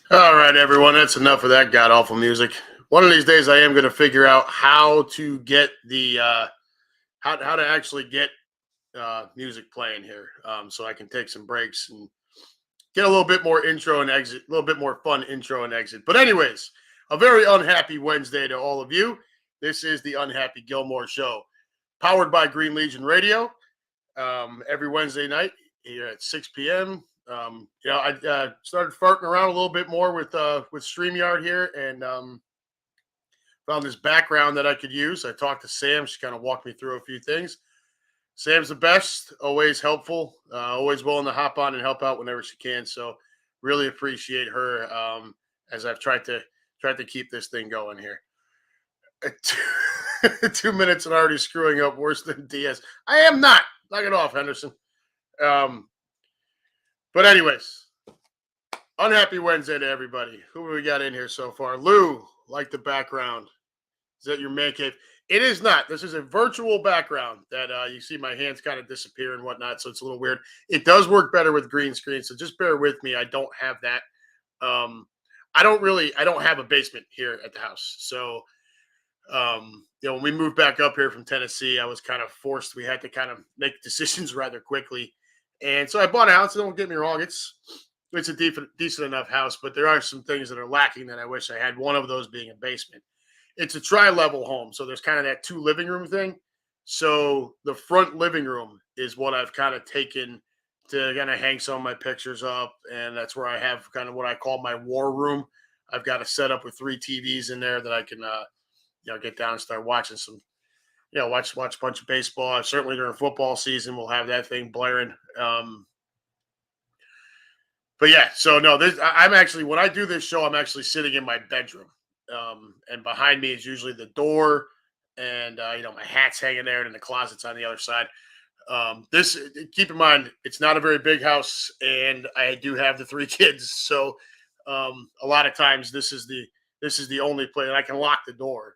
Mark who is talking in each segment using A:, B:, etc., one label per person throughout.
A: All right, everyone, that's enough of that god awful music. One of these days, I am going to figure out how to get the how to actually get music playing here, so I can take some breaks and get a little bit more intro and exit, a little bit more fun intro and exit. But anyways, a very unhappy Wednesday to all of you. This is the Unhappy Gilmore Show, powered by Green Legion Radio. Every Wednesday night here at 6 p.m. I started farting around a little bit more with StreamYard here, and found this background that I could use. I talked to Sam; she kind of walked me through a few things. Sam's the best, always helpful, always willing to hop on and help out whenever she can. So, really appreciate her as I've tried to keep this thing going here. 2 minutes and already screwing up worse than Diaz. I am not. Knock it off, Henderson. Um, but anyways, unhappy Wednesday to everybody. Who we got in here so far? Lou, like the background. Is that your man cave? It is not. This is a virtual background that you see my hands kind of disappear and whatnot. So it's a little weird. It does work better with green screen. So just bear with me. I don't have that. I don't have a basement here at the house. So, when we moved back up here from Tennessee, I was kind of forced. We had to kind of make decisions rather quickly. And so I bought a house. Don't get me wrong. It's a decent enough house, but there are some things that are lacking that I wish I had. One of those being a basement. It's a tri-level home, so there's kind of that two living room thing. So the front living room is what I've kind of taken to kind of hang some of my pictures up, and that's where I have kind of what I call my war room. I've got a setup with three TVs in there that I can get down and start watching some watch a bunch of baseball. Certainly during football season, we'll have that thing blaring. But yeah, so no, I'm actually when I do this show, I'm actually sitting in my bedroom, and behind me is usually the door, and my hat's hanging there, and then the closet's on the other side. This keep in mind, it's not a very big house, and I do have the three kids, so a lot of times this is the only place, and I can lock the door.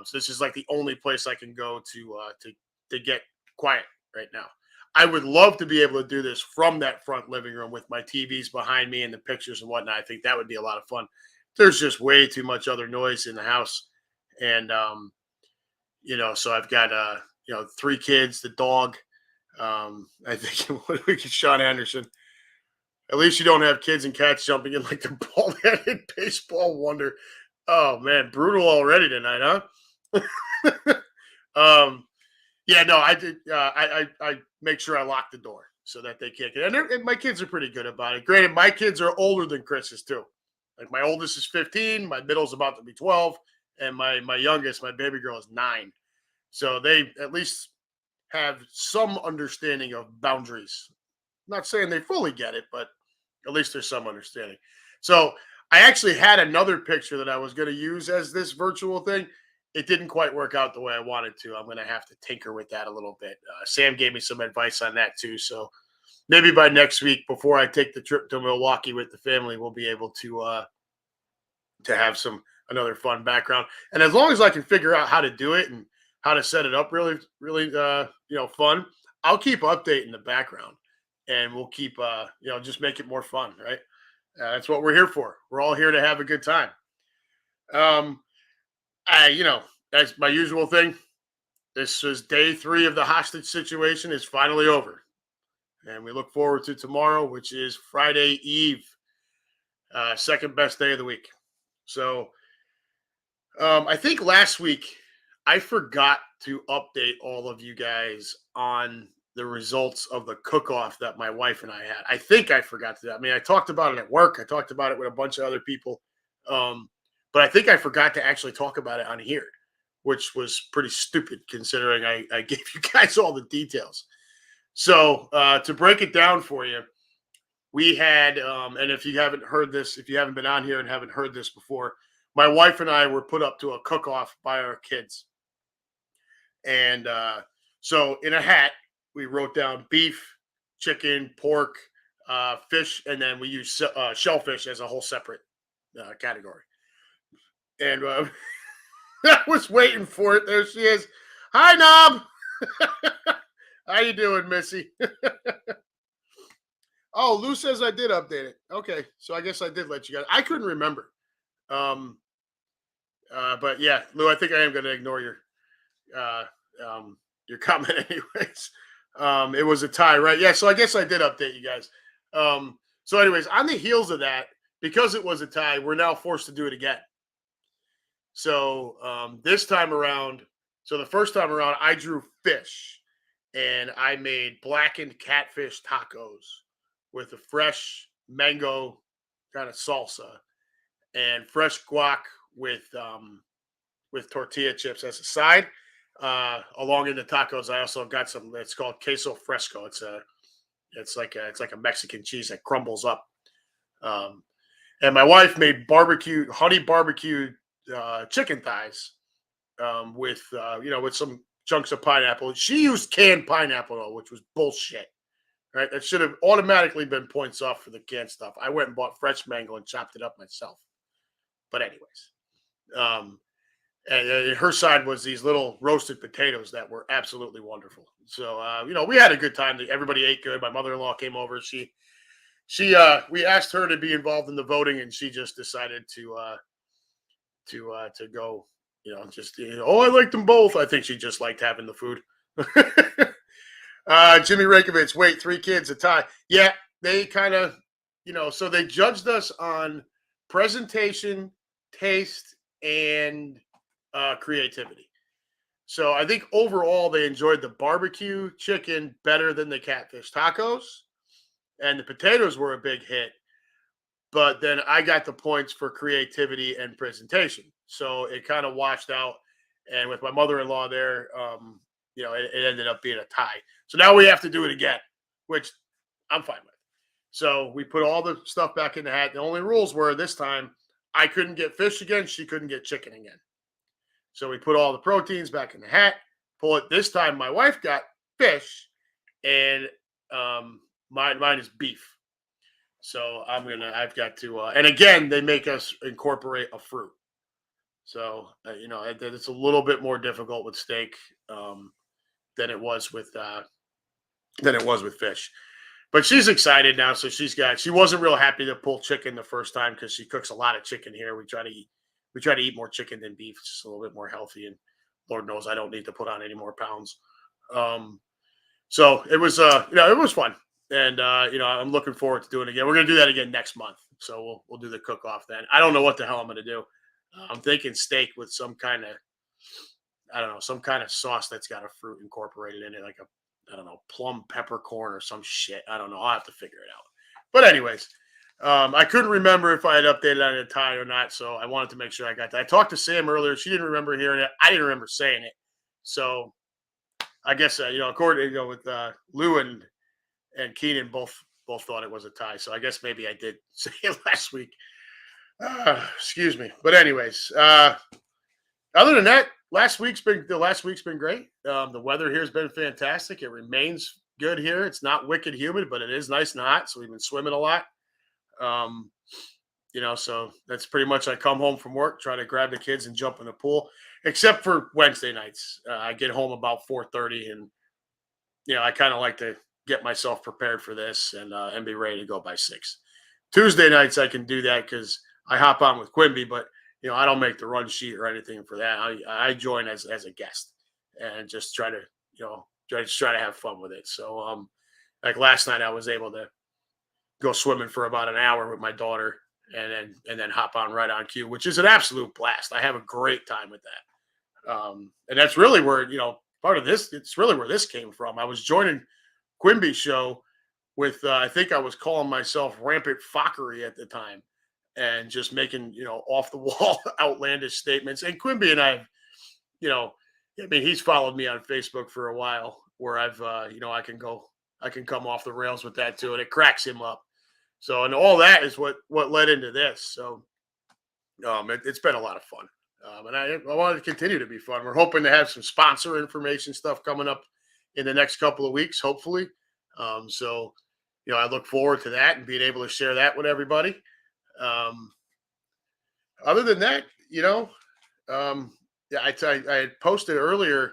A: So this is like the only place I can go to get quiet right now. I would love to be able to do this from that front living room with my TVs behind me and the pictures and whatnot. I think that would be a lot of fun. There's just way too much other noise in the house, and so I've got three kids, the dog. I think what we get Sean Anderson. At least you don't have kids and cats jumping in like the bald-headed baseball wonder. Oh man, brutal already tonight, huh? Yeah, no, I did. I make sure I lock the door so that they can't get. And my kids are pretty good about it. Granted, my kids are older than Chris's too. Like my oldest is 15, my middle's about to be 12, and my youngest, my baby girl, is 9. So they at least have some understanding of boundaries. Not saying they fully get it, but at least there's some understanding. So I actually had another picture that I was going to use as this virtual thing. It didn't quite work out the way I wanted to. I'm going to have to tinker with that a little bit. Sam gave me some advice on that too. So maybe by next week, before I take the trip to Milwaukee with the family, we'll be able to have some another fun background. And as long as I can figure out how to do it and how to set it up really, really, fun, I'll keep updating the background, and we'll keep, just make it more fun, right? That's what we're here for. We're all here to have a good time. Um, that's my usual thing. This is day 3 of the hostage situation is finally over, and we look forward to tomorrow, which is Friday Eve, second best day of the week. So, I think last week I forgot to update all of you guys on the results of the cook-off that my wife and I had. I think I forgot to do that. I mean, I talked about it at work. I talked about it with a bunch of other people. But I think I forgot to actually talk about it on here, which was pretty stupid considering I gave you guys all the details. So to break it down for you, we had, and if you haven't heard this, if you haven't been on here and haven't heard this before, my wife and I were put up to a cook-off by our kids. And so in a hat, we wrote down beef, chicken, pork, fish, and then we use shellfish as a whole separate category. And I was waiting for it. There she is. Hi, Knob. How you doing, Missy? Oh, Lou says I did update it. Okay, so I guess I did let you guys. I couldn't remember. Um, but yeah, Lou, I think I am going to ignore uh, your comment anyways. It was a tie, right? Yeah, so I guess I did update you guys. So, anyways, on the heels of that, because it was a tie, we're now forced to do it again. So this time around, so the first time around, I drew fish and I made blackened catfish tacos with a fresh mango kind of salsa and fresh guac with tortilla chips as a side. Along in the tacos, I also got some. It's called queso fresco. It's like a Mexican cheese that crumbles up. Um, and my wife made honey barbecue chicken thighs with with some chunks of pineapple. She used canned pineapple though, which was bullshit. Right, that should have automatically been points off for the canned stuff. I went and bought fresh mango and chopped it up myself. But anyways, um, and her side was these little roasted potatoes that were absolutely wonderful. So we had a good time. Everybody ate good. My mother-in-law came over. We asked her to be involved in the voting, and she just decided to go. Oh, I liked them both. I think she just liked having the food. Jimmy Rakovich, wait, 3 kids, a tie. Yeah, they kind of, so they judged us on presentation, taste, and creativity. So I think overall they enjoyed the barbecue chicken better than the catfish tacos, and the potatoes were a big hit. But then I got the points for creativity and presentation, so it kind of washed out. And with my mother-in-law there, it ended up being a tie. So now we have to do it again, which I'm fine with. So we put all the stuff back in the hat. The only rules were this time I couldn't get fish again. She couldn't get chicken again. So we put all the proteins back in the hat. Pull it. This time my wife got fish, and mine is beef. So I've got to, and again, they make us incorporate a fruit. So it's a little bit more difficult with steak than it was with fish. But she's excited now, so she wasn't real happy to pull chicken the first time because she cooks a lot of chicken here. We try to eat more chicken than beef. It's just a little bit more healthy, and Lord knows I don't need to put on any more pounds. Um, so it was it was fun, and I'm looking forward to doing it again. We're gonna do that again next month, so we'll do the cook off then. I don't know what the hell I'm gonna do. I'm thinking steak with some kind of, I don't know, some kind of sauce that's got a fruit incorporated in it, like I don't know, plum peppercorn or some shit. I don't know. I'll have to figure it out. But anyways, I couldn't remember if I had updated on a tie or not, so I wanted to make sure I got that. I talked to Sam earlier. She didn't remember hearing it. I didn't remember saying it. So I guess according with Lou and Keenan both thought it was a tie. So I guess maybe I did say it last week. Excuse me. But anyways, other than that, the last week's been great. The weather here has been fantastic. It remains good here. It's not wicked humid, but it is nice and hot. So we've been swimming a lot. So that's pretty much. I come home from work, try to grab the kids and jump in the pool. Except for Wednesday nights, I get home about 4:30, and I kind of like to get myself prepared for this and be ready to go by 6. Tuesday nights I can do that because I hop on with Quimby, but I don't make the run sheet or anything for that. I join as a guest and just try to try to have fun with it. So like last night I was able to go swimming for about an hour with my daughter and then hop on right on cue, which is an absolute blast. I have a great time with that. And that's really where, part of this, it's really where this came from. I was joining Quimby's show with, I think I was calling myself Rampant Fockery at the time and just making, off the wall outlandish statements. And Quimby and I, he's followed me on Facebook for a while where I've, I can come off the rails with that too. And it cracks him up. So, and all that is what led into this. So, it's been a lot of fun. And I want it to continue to be fun. We're hoping to have some sponsor information stuff coming up in the next couple of weeks, hopefully. So, I look forward to that and being able to share that with everybody. Other than that, I had posted earlier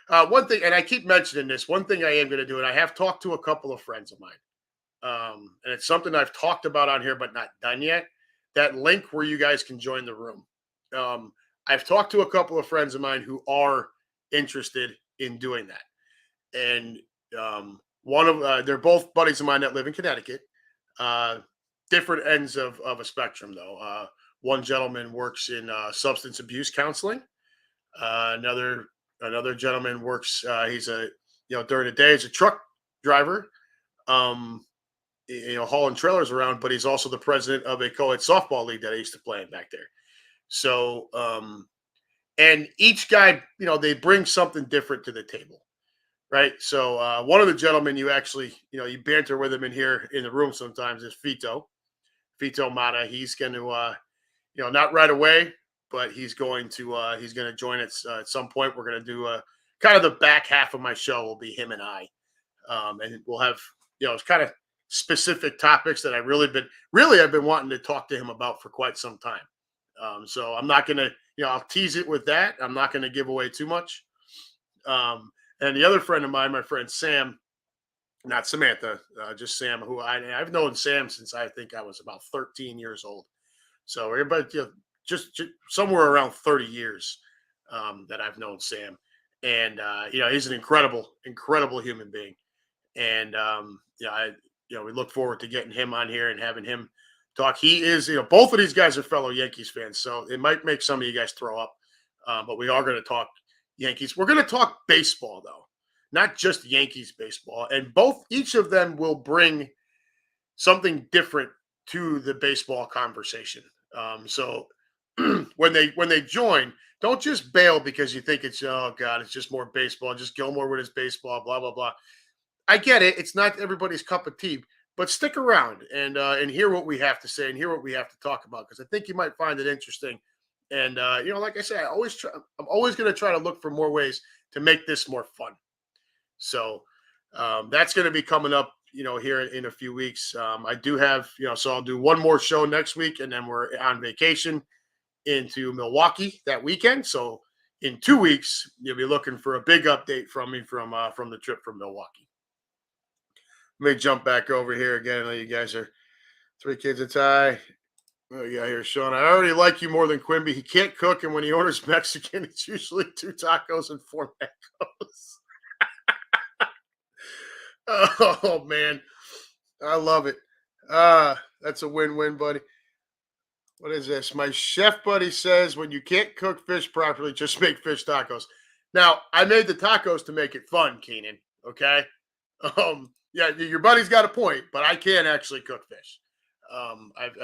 A: one thing, and I keep mentioning this. One thing I am going to do, and I have talked to a couple of friends of mine. and it's something I've talked about on here but not done yet. That link where you guys can join the room. Um, I've talked to a couple of friends of mine who are interested in doing that, and one of they're both buddies of mine that live in Connecticut. Uh, Different ends of a spectrum, though. One gentleman works in substance abuse counseling. Another gentleman works. He's a during the day he's a truck driver. Um, hauling trailers around, but he's also the president of a co-ed softball league that I used to play in back there. So, and each guy, they bring something different to the table, right? So, one of the gentlemen you actually, you banter with him in here in the room sometimes is Fito Mata. He's going to, not right away, but he's going to join us at some point. We're going to do kind of the back half of my show will be him and I, and we'll have, it's kind of specific topics that I've been wanting to talk to him about for quite some time. So I'm not going to, I'll tease it with that. I'm not going to give away too much. And the other friend of mine, my friend Sam, not Samantha, just Sam, who I've known Sam since I think I was about 13 years old. So everybody, just somewhere around 30 years that I've known Sam. And, he's an incredible, incredible human being. And, we look forward to getting him on here and having him talk. He is, both of these guys are fellow Yankees fans, so it might make some of you guys throw up. But we are going to talk Yankees. We're going to talk baseball, though, not just Yankees baseball. And each of them will bring something different to the baseball conversation. So when they join, don't just bail because you think it's, oh God, it's just more baseball, just Gilmore with his baseball, blah, blah, blah. I get it. It's not everybody's cup of tea, but stick around and hear what we have to say and hear what we have to talk about, because I think you might find it interesting. And like I say, I'm always going to try to look for more ways to make this more fun. So that's going to be coming up, here in a few weeks. I do have, so I'll do one more show next week, and then we're on vacation into Milwaukee that weekend. So in 2 weeks, you'll be looking for a big update from me from the trip from Milwaukee. Let me jump back over here again. I know you guys are 3 kids a tie. Oh, yeah, here, Sean. I already like you more than Quimby. He can't cook, and when he orders Mexican, it's usually 2 tacos and 4 mangoes. Oh, man. I love it. That's a win-win, buddy. What is this? My chef buddy says when you can't cook fish properly, just make fish tacos. Now, I made the tacos to make it fun, Keenan. Okay? Yeah, your buddy's got a point, but I can actually cook fish. I've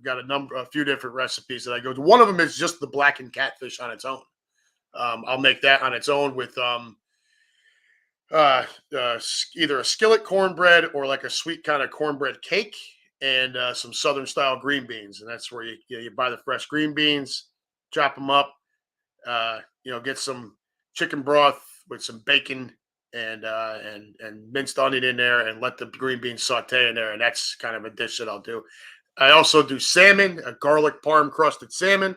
A: got a few different recipes that I go to. One of them is just the blackened catfish on its own. I'll make that on its own with either a skillet cornbread or like a sweet kind of cornbread cake and some Southern style green beans. And that's where you buy the fresh green beans, chop them up, get some chicken broth with some bacon and minced onion in there, and let the green beans saute in there. And that's kind of a dish that I'll do. I also do salmon, a garlic parm crusted salmon,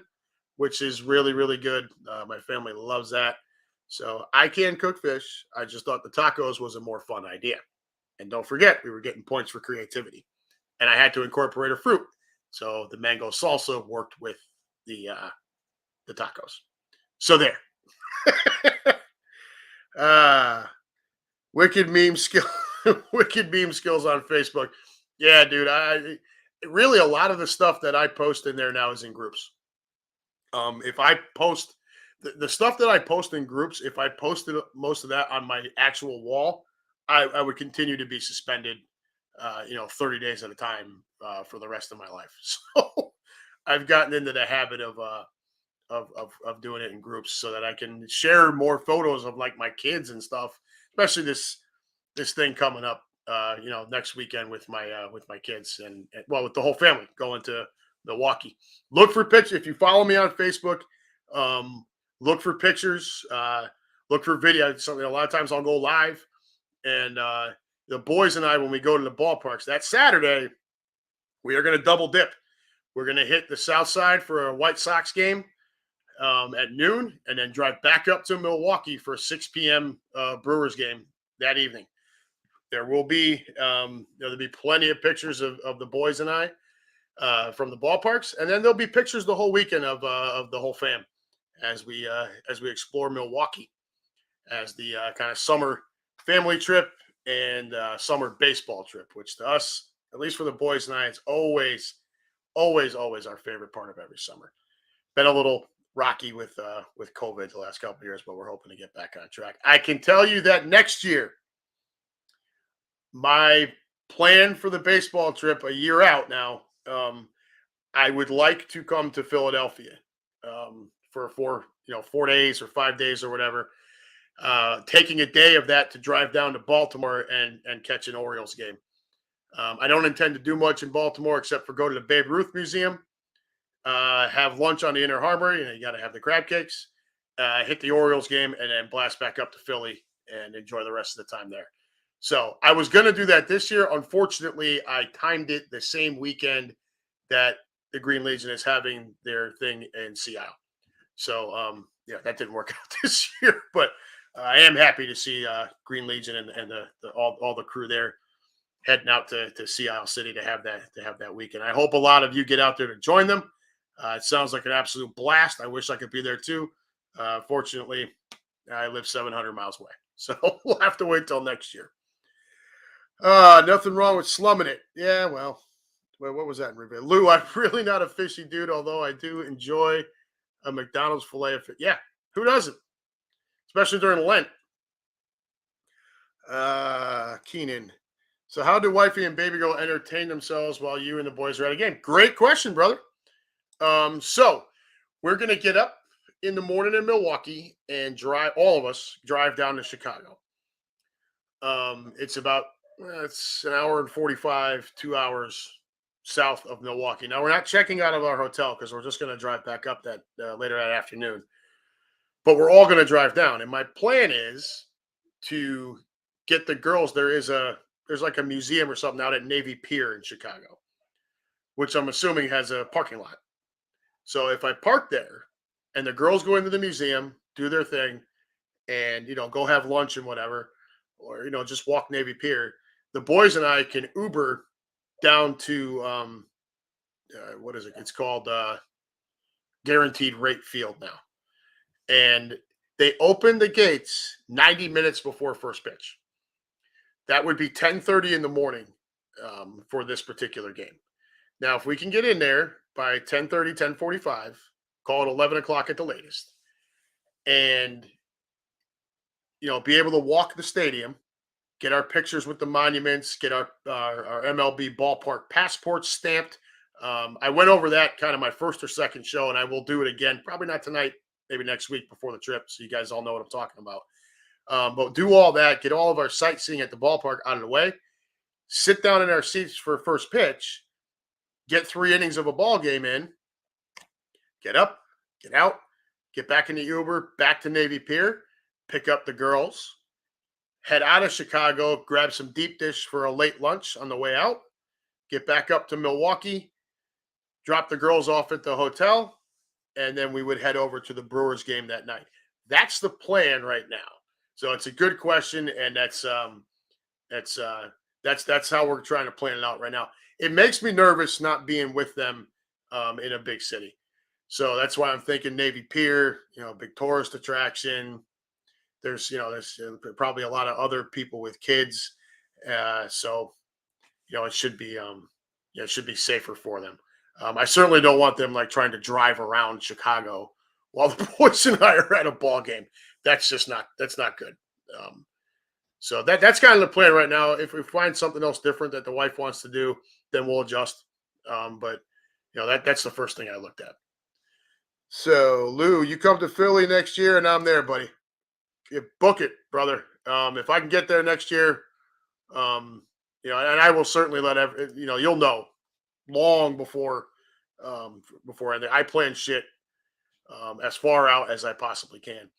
A: which is really, really good. My family loves that. So I can cook fish. I just thought the tacos was a more fun idea. And don't forget, we were getting points for creativity. And I had to incorporate a fruit. So the mango salsa worked with the tacos. So there. Wicked meme skill, wicked meme skills on Facebook. Yeah, dude. Really a lot of the stuff that I post in there now is in groups. If I post the stuff that I post in groups, if I posted most of that on my actual wall, I would continue to be suspended, 30 days at a time for the rest of my life. So I've gotten into the habit of doing it in groups so that I can share more photos of like my kids and stuff, especially this thing coming up, next weekend with my kids and with the whole family going to Milwaukee. Look for pictures. If you follow me on Facebook, look for pictures, look for video. Something a lot of times I'll go live, and the boys and I, when we go to the ballparks that Saturday, we are going to double dip. We're going to hit the South Side for a White Sox game at noon, and then drive back up to Milwaukee for a 6 p.m. Brewers game that evening. There will be there'll be plenty of pictures of the boys and I from the ballparks, and then there'll be pictures the whole weekend of the whole fam as we explore Milwaukee as the kind of summer family trip and summer baseball trip, which to us, at least for the boys and I, it's always our favorite part of every summer. Been a little rocky with COVID the last couple of years, but we're hoping to get back on track. I can tell you that next year, my plan for the baseball trip a year out now, I would like to come to Philadelphia for 4 days or 5 days or whatever. Taking a day of that to drive down to Baltimore and catch an Orioles game. I don't intend to do much in Baltimore except for go to the Babe Ruth Museum, have lunch on the Inner Harbor. You got to have the crab cakes, hit the Orioles game, and then blast back up to Philly and enjoy the rest of the time there. So I was going to do that this year. Unfortunately, I timed it the same weekend that the Green Legion is having their thing in Seattle. So, that didn't work out this year, but I am happy to see Green Legion and all the crew there heading out to Seattle City to have that weekend. I hope a lot of you get out there to join them. It sounds like an absolute blast. I wish I could be there too. Fortunately, I live 700 miles away, so we'll have to wait till next year. Nothing wrong with slumming it. Yeah, well, what was that in review? Lou, I'm really not a fishy dude, although I do enjoy a McDonald's filet of fish. Yeah, who doesn't? Especially during Lent. Keenan. So how do wifey and baby girl entertain themselves while you and the boys are at a game? Great question, brother. So we're going to get up in the morning in Milwaukee and all of us drive down to Chicago. It's an hour and 45, 2 hours south of Milwaukee. Now, we're not checking out of our hotel because we're just going to drive back up that later that afternoon. But we're all going to drive down. And my plan is to get the girls. There's like a museum or something out at Navy Pier in Chicago, which I'm assuming has a parking lot. So if I park there and the girls go into the museum, do their thing, and, go have lunch and whatever, or, just walk Navy Pier, the boys and I can Uber down to, what is it? It's called Guaranteed Rate Field now. And they open the gates 90 minutes before first pitch. That would be 10:30 in the morning for this particular game. Now, if we can get in there by 10:30, 10:45, call it 11 o'clock at the latest, and, be able to walk the stadium, get our pictures with the monuments, get our MLB ballpark passports stamped. I went over that kind of my first or second show, and I will do it again, probably not tonight, maybe next week before the trip, so you guys all know what I'm talking about. But do all that, get all of our sightseeing at the ballpark out of the way, sit down in our seats for first pitch, get 3 innings of a ball game in, get up, get out, get back in the Uber, back to Navy Pier, pick up the girls, head out of Chicago, grab some deep dish for a late lunch on the way out, get back up to Milwaukee, drop the girls off at the hotel, and then we would head over to the Brewers game that night. That's the plan right now. So it's a good question, and that's how we're trying to plan it out right now. It makes me nervous not being with them in a big city. So that's why I'm thinking Navy Pier, big tourist attraction. There's probably a lot of other people with kids. So it should be safer for them. I certainly don't want them like trying to drive around Chicago while the boys and I are at a ball game. That's not good. So that's kind of the plan right now. If we find something else different that the wife wants to do, then we'll adjust. But that's the first thing I looked at. So Lou, you come to Philly next year and I'm there, buddy. You book it, brother. If I can get there next year, and I will certainly you'll know long before I plan shit as far out as I possibly can.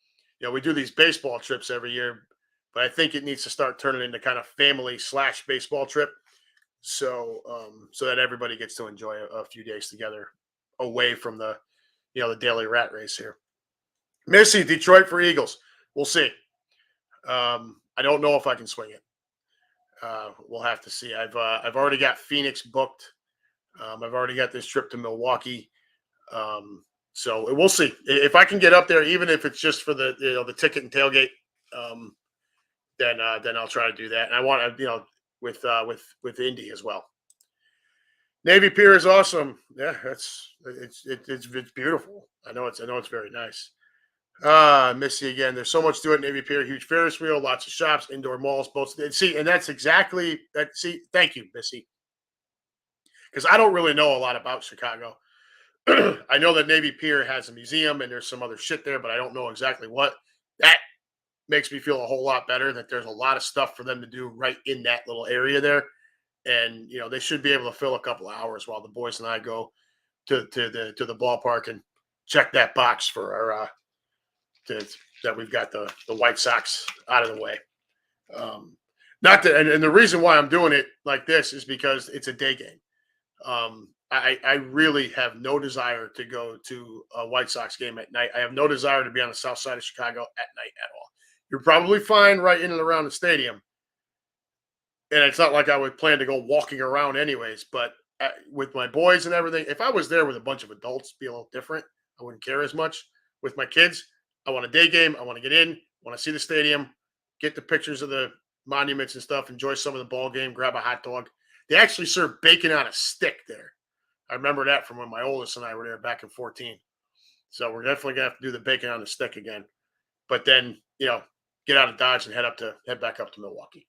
A: We do these baseball trips every year, but I think it needs to start turning into kind of family/baseball trip. So that everybody gets to enjoy a few days together away from the daily rat race here. Missy, Detroit for Eagles. We'll see. I don't know if I can swing it. We'll have to see. I've already got Phoenix booked. I've already got this trip to Milwaukee. So we'll see if I can get up there, even if it's just for the ticket and tailgate. Um, then I'll try to do that. And I want to with Indy as well. Navy Pier is awesome. Yeah, it's beautiful. I know it's very nice. Miss you again. There's so much to it. Navy Pier, huge Ferris wheel, lots of shops, indoor malls, boats. See, and that's exactly that. See, thank you, Missy, because I don't really know a lot about Chicago. I know that Navy Pier has a museum and there's some other shit there, but I don't know exactly what. That makes me feel a whole lot better that there's a lot of stuff for them to do right in that little area there. And they should be able to fill a couple of hours while the boys and I go to the ballpark and check that box for our that we've got the White Sox out of the way. Not that, and the reason why I'm doing it like this is because it's a day game. I really have no desire to go to a White Sox game at night. I have no desire to be on the south side of Chicago at night at all. You're probably fine right in and around the stadium. And it's not like I would plan to go walking around anyways, but with my boys and everything, if I was there with a bunch of adults, it'd be a little different. I wouldn't care as much. With my kids, I want a day game. I want to get in, want to see the stadium, get the pictures of the monuments and stuff, enjoy some of the ball game, grab a hot dog. They actually serve bacon on a stick there. I remember that from when my oldest and I were there back in 14. So we're definitely going to have to do the bacon on the stick again. But then, get out of Dodge and head back up to Milwaukee.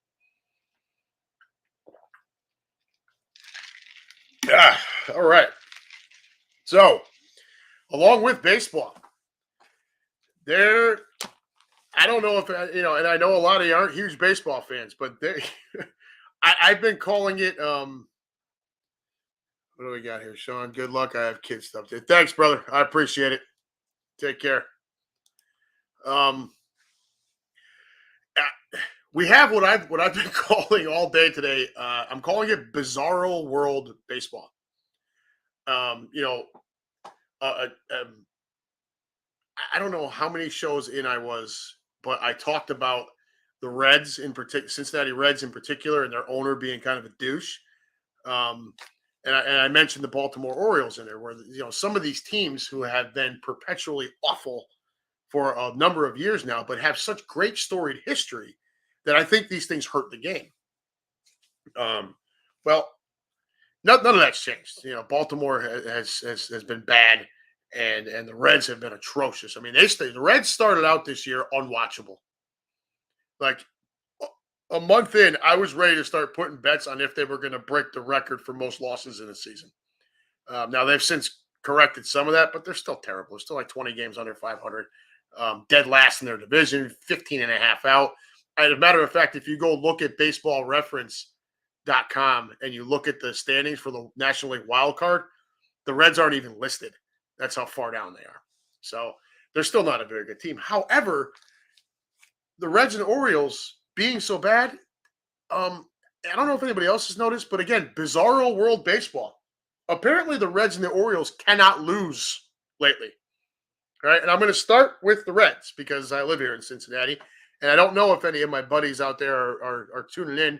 A: Yeah. All right. So, along with baseball, I don't know if, and I know a lot of you aren't huge baseball fans, but I've been calling it, what do we got here, Sean? Good luck. I have kid stuff. Thanks, brother. I appreciate it. Take care. We have what I've been calling all day today. I'm calling it Bizzaro World Baseball. I don't know how many shows in I was, but I talked about the Reds in particular, Cincinnati Reds in particular, and their owner being kind of a douche. And I mentioned the Baltimore Orioles in there, where some of these teams who have been perpetually awful for a number of years now, but have such great storied history that I think these things hurt the game. Well, none of that's changed. Baltimore has been bad, and the Reds have been atrocious. I mean, the Reds started out this year unwatchable. Like a month in, I was ready to start putting bets on if they were going to break the record for most losses in a season. Now they've since corrected some of that, but they're still terrible. They're still like 20 games under 500, dead last in their division, 15 and a half out. As a matter of fact, if you go look at baseballreference.com and you look at the standings for the National League wild card, the Reds aren't even listed. That's how far down they are. So they're still not a very good team. However, the Reds and Orioles being so bad, I don't know if anybody else has noticed, but again, Bizzaro World Baseball. Apparently the Reds and the Orioles cannot lose lately. All right, and I'm going to start with the Reds because I live here in Cincinnati. And I don't know if any of my buddies out there are tuning in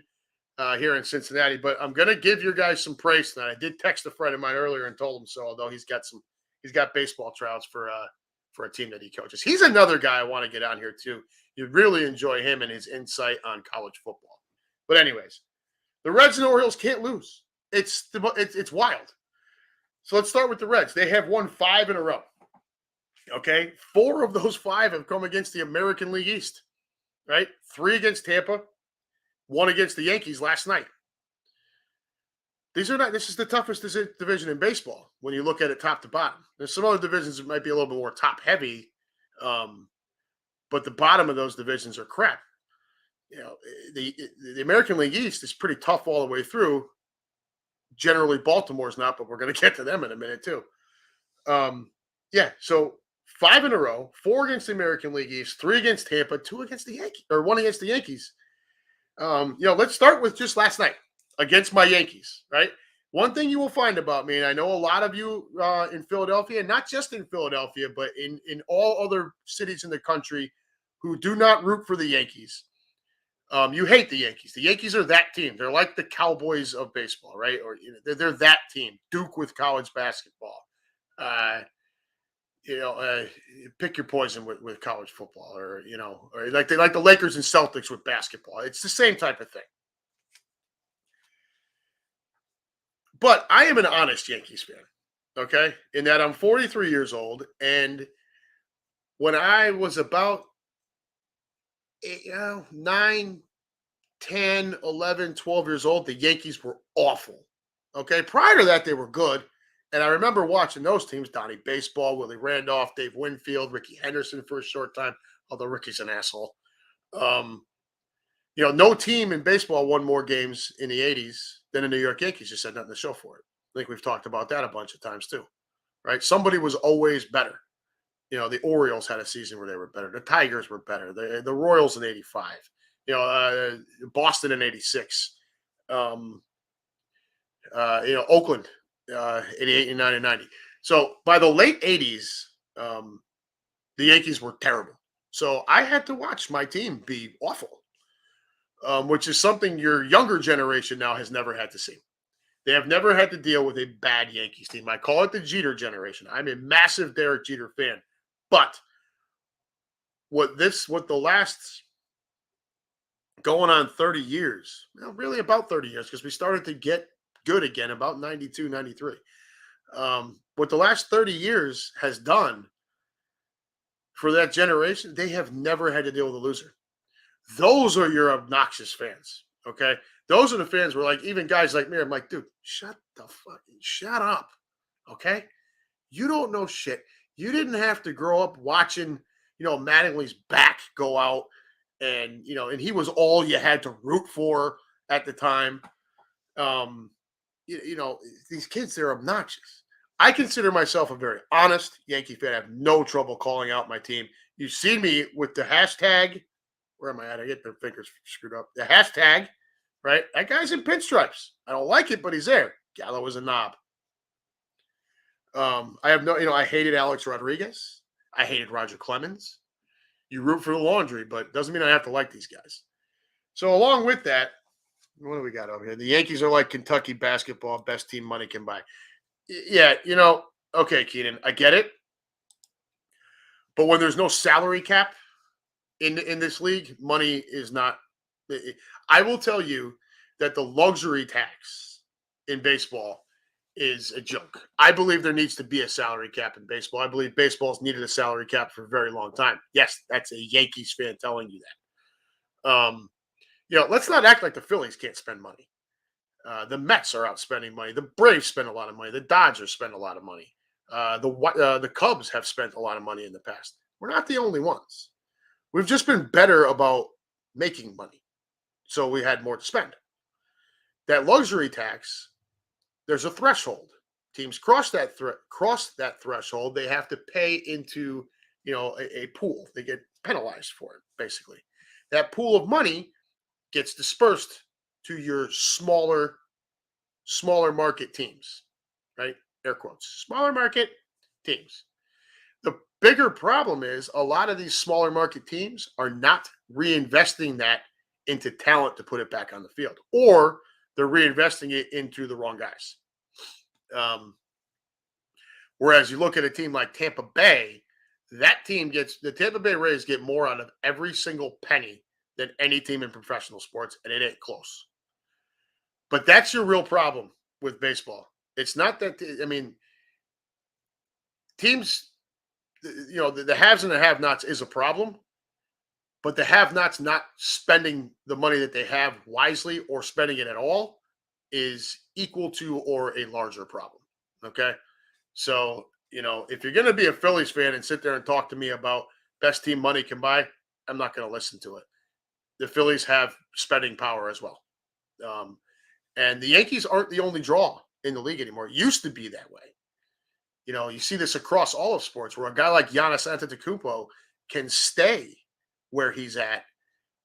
A: here in Cincinnati, but I'm going to give you guys some praise tonight. I did text a friend of mine earlier and told him so, although he's got baseball tryouts for a team that he coaches. He's another guy I want to get on here too. You'd really enjoy him and his insight on college football. But anyways, the Reds and Orioles can't lose. It's wild. So let's start with the Reds. They have won 5 in a row. Okay, 4 of those 5 have come against the American League East. Right? 3 against Tampa, 1 against the Yankees last night. This is the toughest division in baseball when you look at it top to bottom. There's some other divisions that might be a little bit more top heavy, but the bottom of those divisions are crap. The American League East is pretty tough all the way through. Generally, Baltimore's not, but we're going to get to them in a minute too. So 5 in a row, 4 against the American League East, 3 against Tampa, 2 against the Yankees, or 1 against the Yankees. Let's start with just last night against my Yankees, right? One thing you will find about me, and I know a lot of you in Philadelphia, not just in Philadelphia, but in all other cities in the country who do not root for the Yankees, You hate the Yankees. The Yankees are that team. They're like the Cowboys of baseball, right? Or they're that team. Duke with college basketball. Uh, pick your poison with college football, or or like they like the Lakers and Celtics with basketball. It's the same type of thing. But I am an honest Yankees fan, okay? In that I'm 43 years old, and when I was about 9, 10, 11, 12 years old, the Yankees were awful. Okay. Prior to that, they were good. And I remember watching those teams: Donnie Baseball, Willie Randolph, Dave Winfield, Ricky Henderson for a short time, although Ricky's an asshole. Um, no team in baseball won more games in the 80s than the New York Yankees. Just had nothing to show for it. I think we've talked about that a bunch of times too, right? Somebody was always better. The Orioles had a season where they were better. The Tigers were better. The Royals in '85. Boston in '86. Oakland, 88, and 9, and 90. So by the late '80s, the Yankees were terrible. So I had to watch my team be awful, which is something your younger generation now has never had to see. They have never had to deal with a bad Yankees team. I call it the Jeter generation. I'm a massive Derek Jeter fan. But what the last going on 30 years, really about 30 years, because we started to get good again about 92, 93. What the last 30 years has done for that generation, they have never had to deal with a loser. Those are your obnoxious fans, okay? Those are the fans where, like, even guys like me, I'm like, dude, shut up, okay? You don't know shit. You didn't have to grow up watching, Mattingly's back go out, and and he was all you had to root for at the time. Um, these kids, they're obnoxious. I consider myself a very honest Yankee fan. I have no trouble calling out my team. You see me with the hashtag. Where am I at? I get their fingers screwed up. The hashtag, right? That guy's in pinstripes. I don't like it, but he's there. Gallo is a knob. I have no, I hated Alex Rodriguez. I hated Roger Clemens. You root for the laundry, but doesn't mean I have to like these guys. So along with that, what do we got over here? The Yankees are like Kentucky basketball, best team money can buy. Yeah, okay, Keenan, I get it. But when there's no salary cap in this league, money is not. I will tell you that the luxury tax in baseball is a joke. I believe there needs to be a salary cap in baseball. I believe baseball's needed a salary cap for a very long time. Yes, that's a Yankees fan telling you that. Let's not act like the Phillies can't spend money. The Mets are out spending money. The Braves spend a lot of money. The Dodgers spend a lot of money. The Cubs have spent a lot of money in the past. We're not the only ones. We've just been better about making money, so we had more to spend. That luxury tax, there's a threshold. Teams cross that threshold. They have to pay into a pool. They get penalized for it. Basically, that pool of money gets dispersed to your smaller market teams, right? Air quotes. Smaller market teams. The bigger problem is a lot of these smaller market teams are not reinvesting that into talent to put it back on the field, or they're reinvesting it into the wrong guys. Whereas you look at a team like Tampa Bay, the Tampa Bay Rays get more out of every single penny than any team in professional sports, and it ain't close. But that's your real problem with baseball. It's not that, teams, the haves and the have-nots is a problem, but the have-nots not spending the money that they have wisely or spending it at all is equal to or a larger problem. Okay. So, if you're going to be a Phillies fan and sit there and talk to me about best team money can buy, I'm not going to listen to it. The Phillies have spending power as well. And the Yankees aren't the only draw in the league anymore. It used to be that way. You see this across all of sports where a guy like Giannis Antetokounmpo can stay where he's at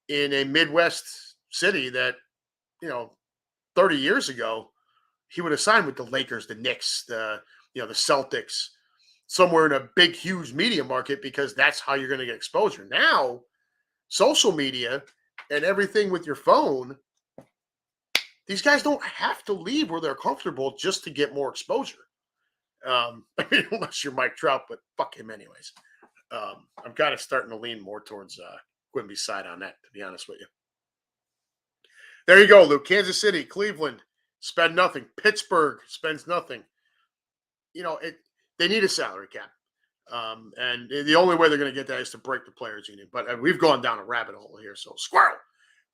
A: in a Midwest city that, 30 years ago, he would have signed with the Lakers, the Knicks, the Celtics, somewhere in a big, huge media market, because that's how you're going to get exposure. Now, social media and everything with your phone, these guys don't have to leave where they're comfortable just to get more exposure. I mean, unless you're Mike Trout, but fuck him anyways. I'm kind of starting to lean more towards Quimby's side on that, to be honest with you. There you go, Luke. Kansas City, Cleveland spend nothing. Pittsburgh spends nothing. You know, they need a salary cap. And the only way they're going to get that is to break the players union. But we've gone down a rabbit hole here, so squirrel.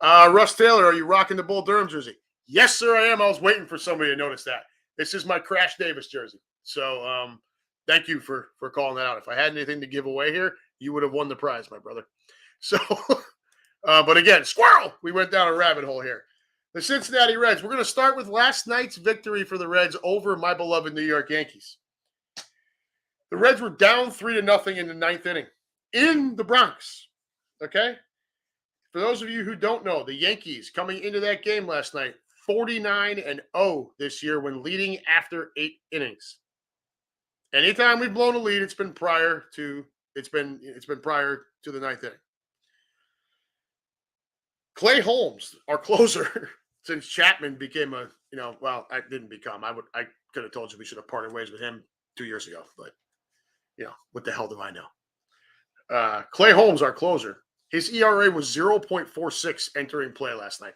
A: Russ Taylor, are you rocking the Bull Durham jersey? Yes, sir, I am. I was waiting for somebody to notice that. This is my Crash Davis jersey. So thank you for calling that out. If I had anything to give away here, you would have won the prize, my brother. So, but again, squirrel, we went down a rabbit hole here. The Cincinnati Reds. We're going to start with last night's victory for the Reds over my beloved New York Yankees. The Reds were down 3-0 in the ninth inning in the Bronx. Okay? For those of you who don't know, the Yankees coming into that game last night, 49-0 this year when leading after 8 innings. Anytime we've blown a lead, it's been prior to the ninth inning. Clay Holmes, our closer, since Chapman became I didn't become. I could have told you we should have parted ways with him 2 years ago, but what the hell do I know? Clay Holmes, our closer, his ERA was 0.46 entering play last night.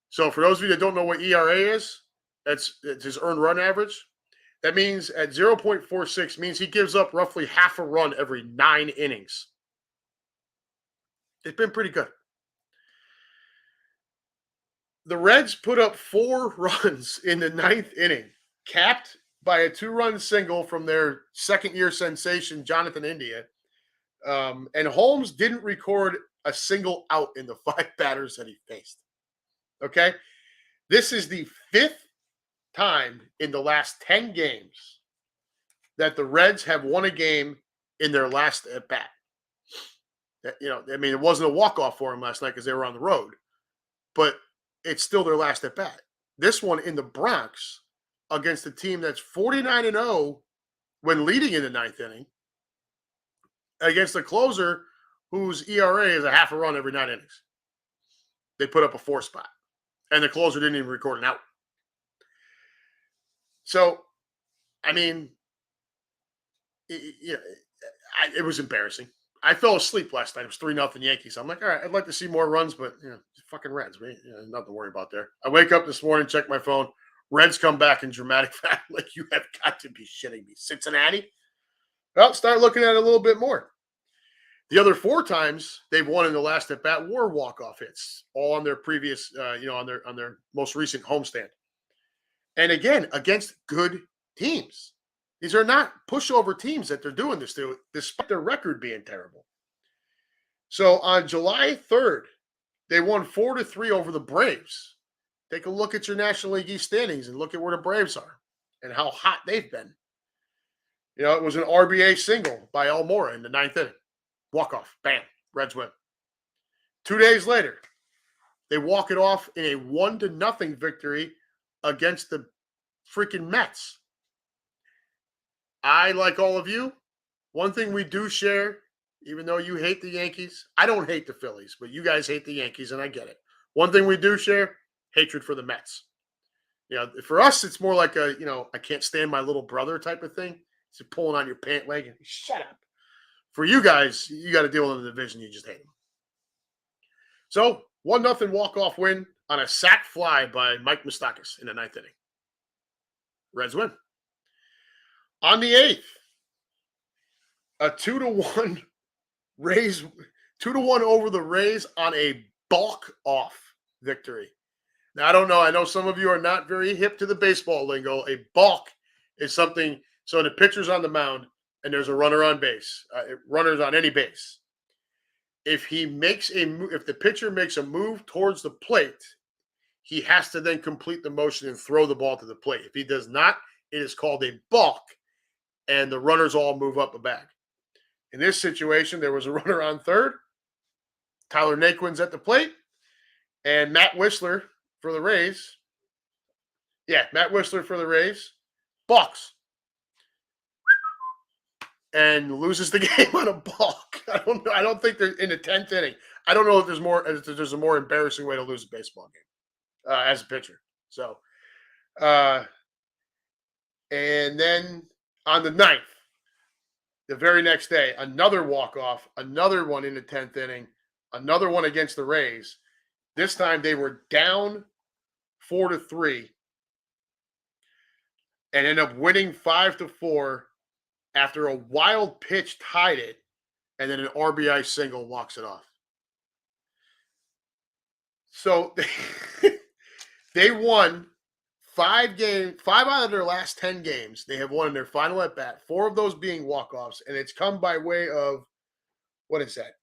A: So for those of you that don't know what ERA is, it's his earned run average. That means at 0.46 means he gives up roughly half a run every 9 innings. It's been pretty good. The Reds put up 4 runs in the ninth inning, capped by a 2-run single from their second-year sensation, Jonathan India. And Holmes didn't record a single out in the 5 batters that he faced. Okay? This is the 5th time in the last 10 games that the Reds have won a game in their last at-bat. It wasn't a walk-off for them last night because they were on the road, but it's still their last at-bat. This one in the Bronx against a team that's 49-0 when leading in the ninth inning against a closer whose ERA is a half a run every 9 innings. They put up a 4 spot, and the closer didn't even record an out. So, I mean, it was embarrassing. I fell asleep last night. It was 3-0 Yankees. I'm like, all right, I'd like to see more runs, but fucking Reds. Nothing to worry about there. I wake up this morning, check my phone. Reds come back in dramatic fashion. Like, you have got to be shitting me. Cincinnati? Well, start looking at it a little bit more. The other 4 times they've won in the last at bat were walk-off hits, all on their previous, on their most recent homestand. And again, against good teams. These are not pushover teams that they're doing this to, despite their record being terrible. So on July 3rd, they won 4-3 over the Braves. Take a look at your National League East standings and look at where the Braves are and how hot they've been. It was an RBA single by Almora in the ninth inning. Walk-off. Bam. Reds win. 2 days later, they walk it off in a 1-0 victory against the freaking Mets. I, like all of you, one thing we do share, even though you hate the Yankees, I don't hate the Phillies, but you guys hate the Yankees, and I get it. One thing we do share, hatred for the Mets. For us, it's more like I can't stand my little brother type of thing. It's pulling on your pant leg and shut up. For you guys, you got to deal with the division. You just hate them. So 1-0 walk-off win on a sac fly by Mike Moustakas in the ninth inning. Reds win. On the 8th, a 2-1 Rays, 2-1 over the Rays on a balk-off victory. Now, I don't know. I know some of you are not very hip to the baseball lingo. A balk is something, so the pitcher's on the mound and there's a runner on base, runners on any base. If the pitcher makes a move towards the plate, he has to then complete the motion and throw the ball to the plate. If he does not, it is called a balk, and the runners all move up a bag. In this situation, there was a runner on third. Tyler Naquin's at the plate, and Matt Whistler for the Rays. Yeah, Matt Whistler for the Rays. Balks. and loses the game on a balk. I don't know. I don't think they're in the 10th inning. I don't know if there's a more embarrassing way to lose a baseball game as a pitcher. So, uh, and then on the ninth, the very next day, another walk off, another one in the 10th inning, another one against the Rays. This time they were down 4-3 and end up winning 5-4 after a wild pitch tied it, and then an RBI single walks it off. So they won 5 out of their last 10 games. They have won in their final at bat, 4 of those being walk-offs, and it's come by way of, what is that?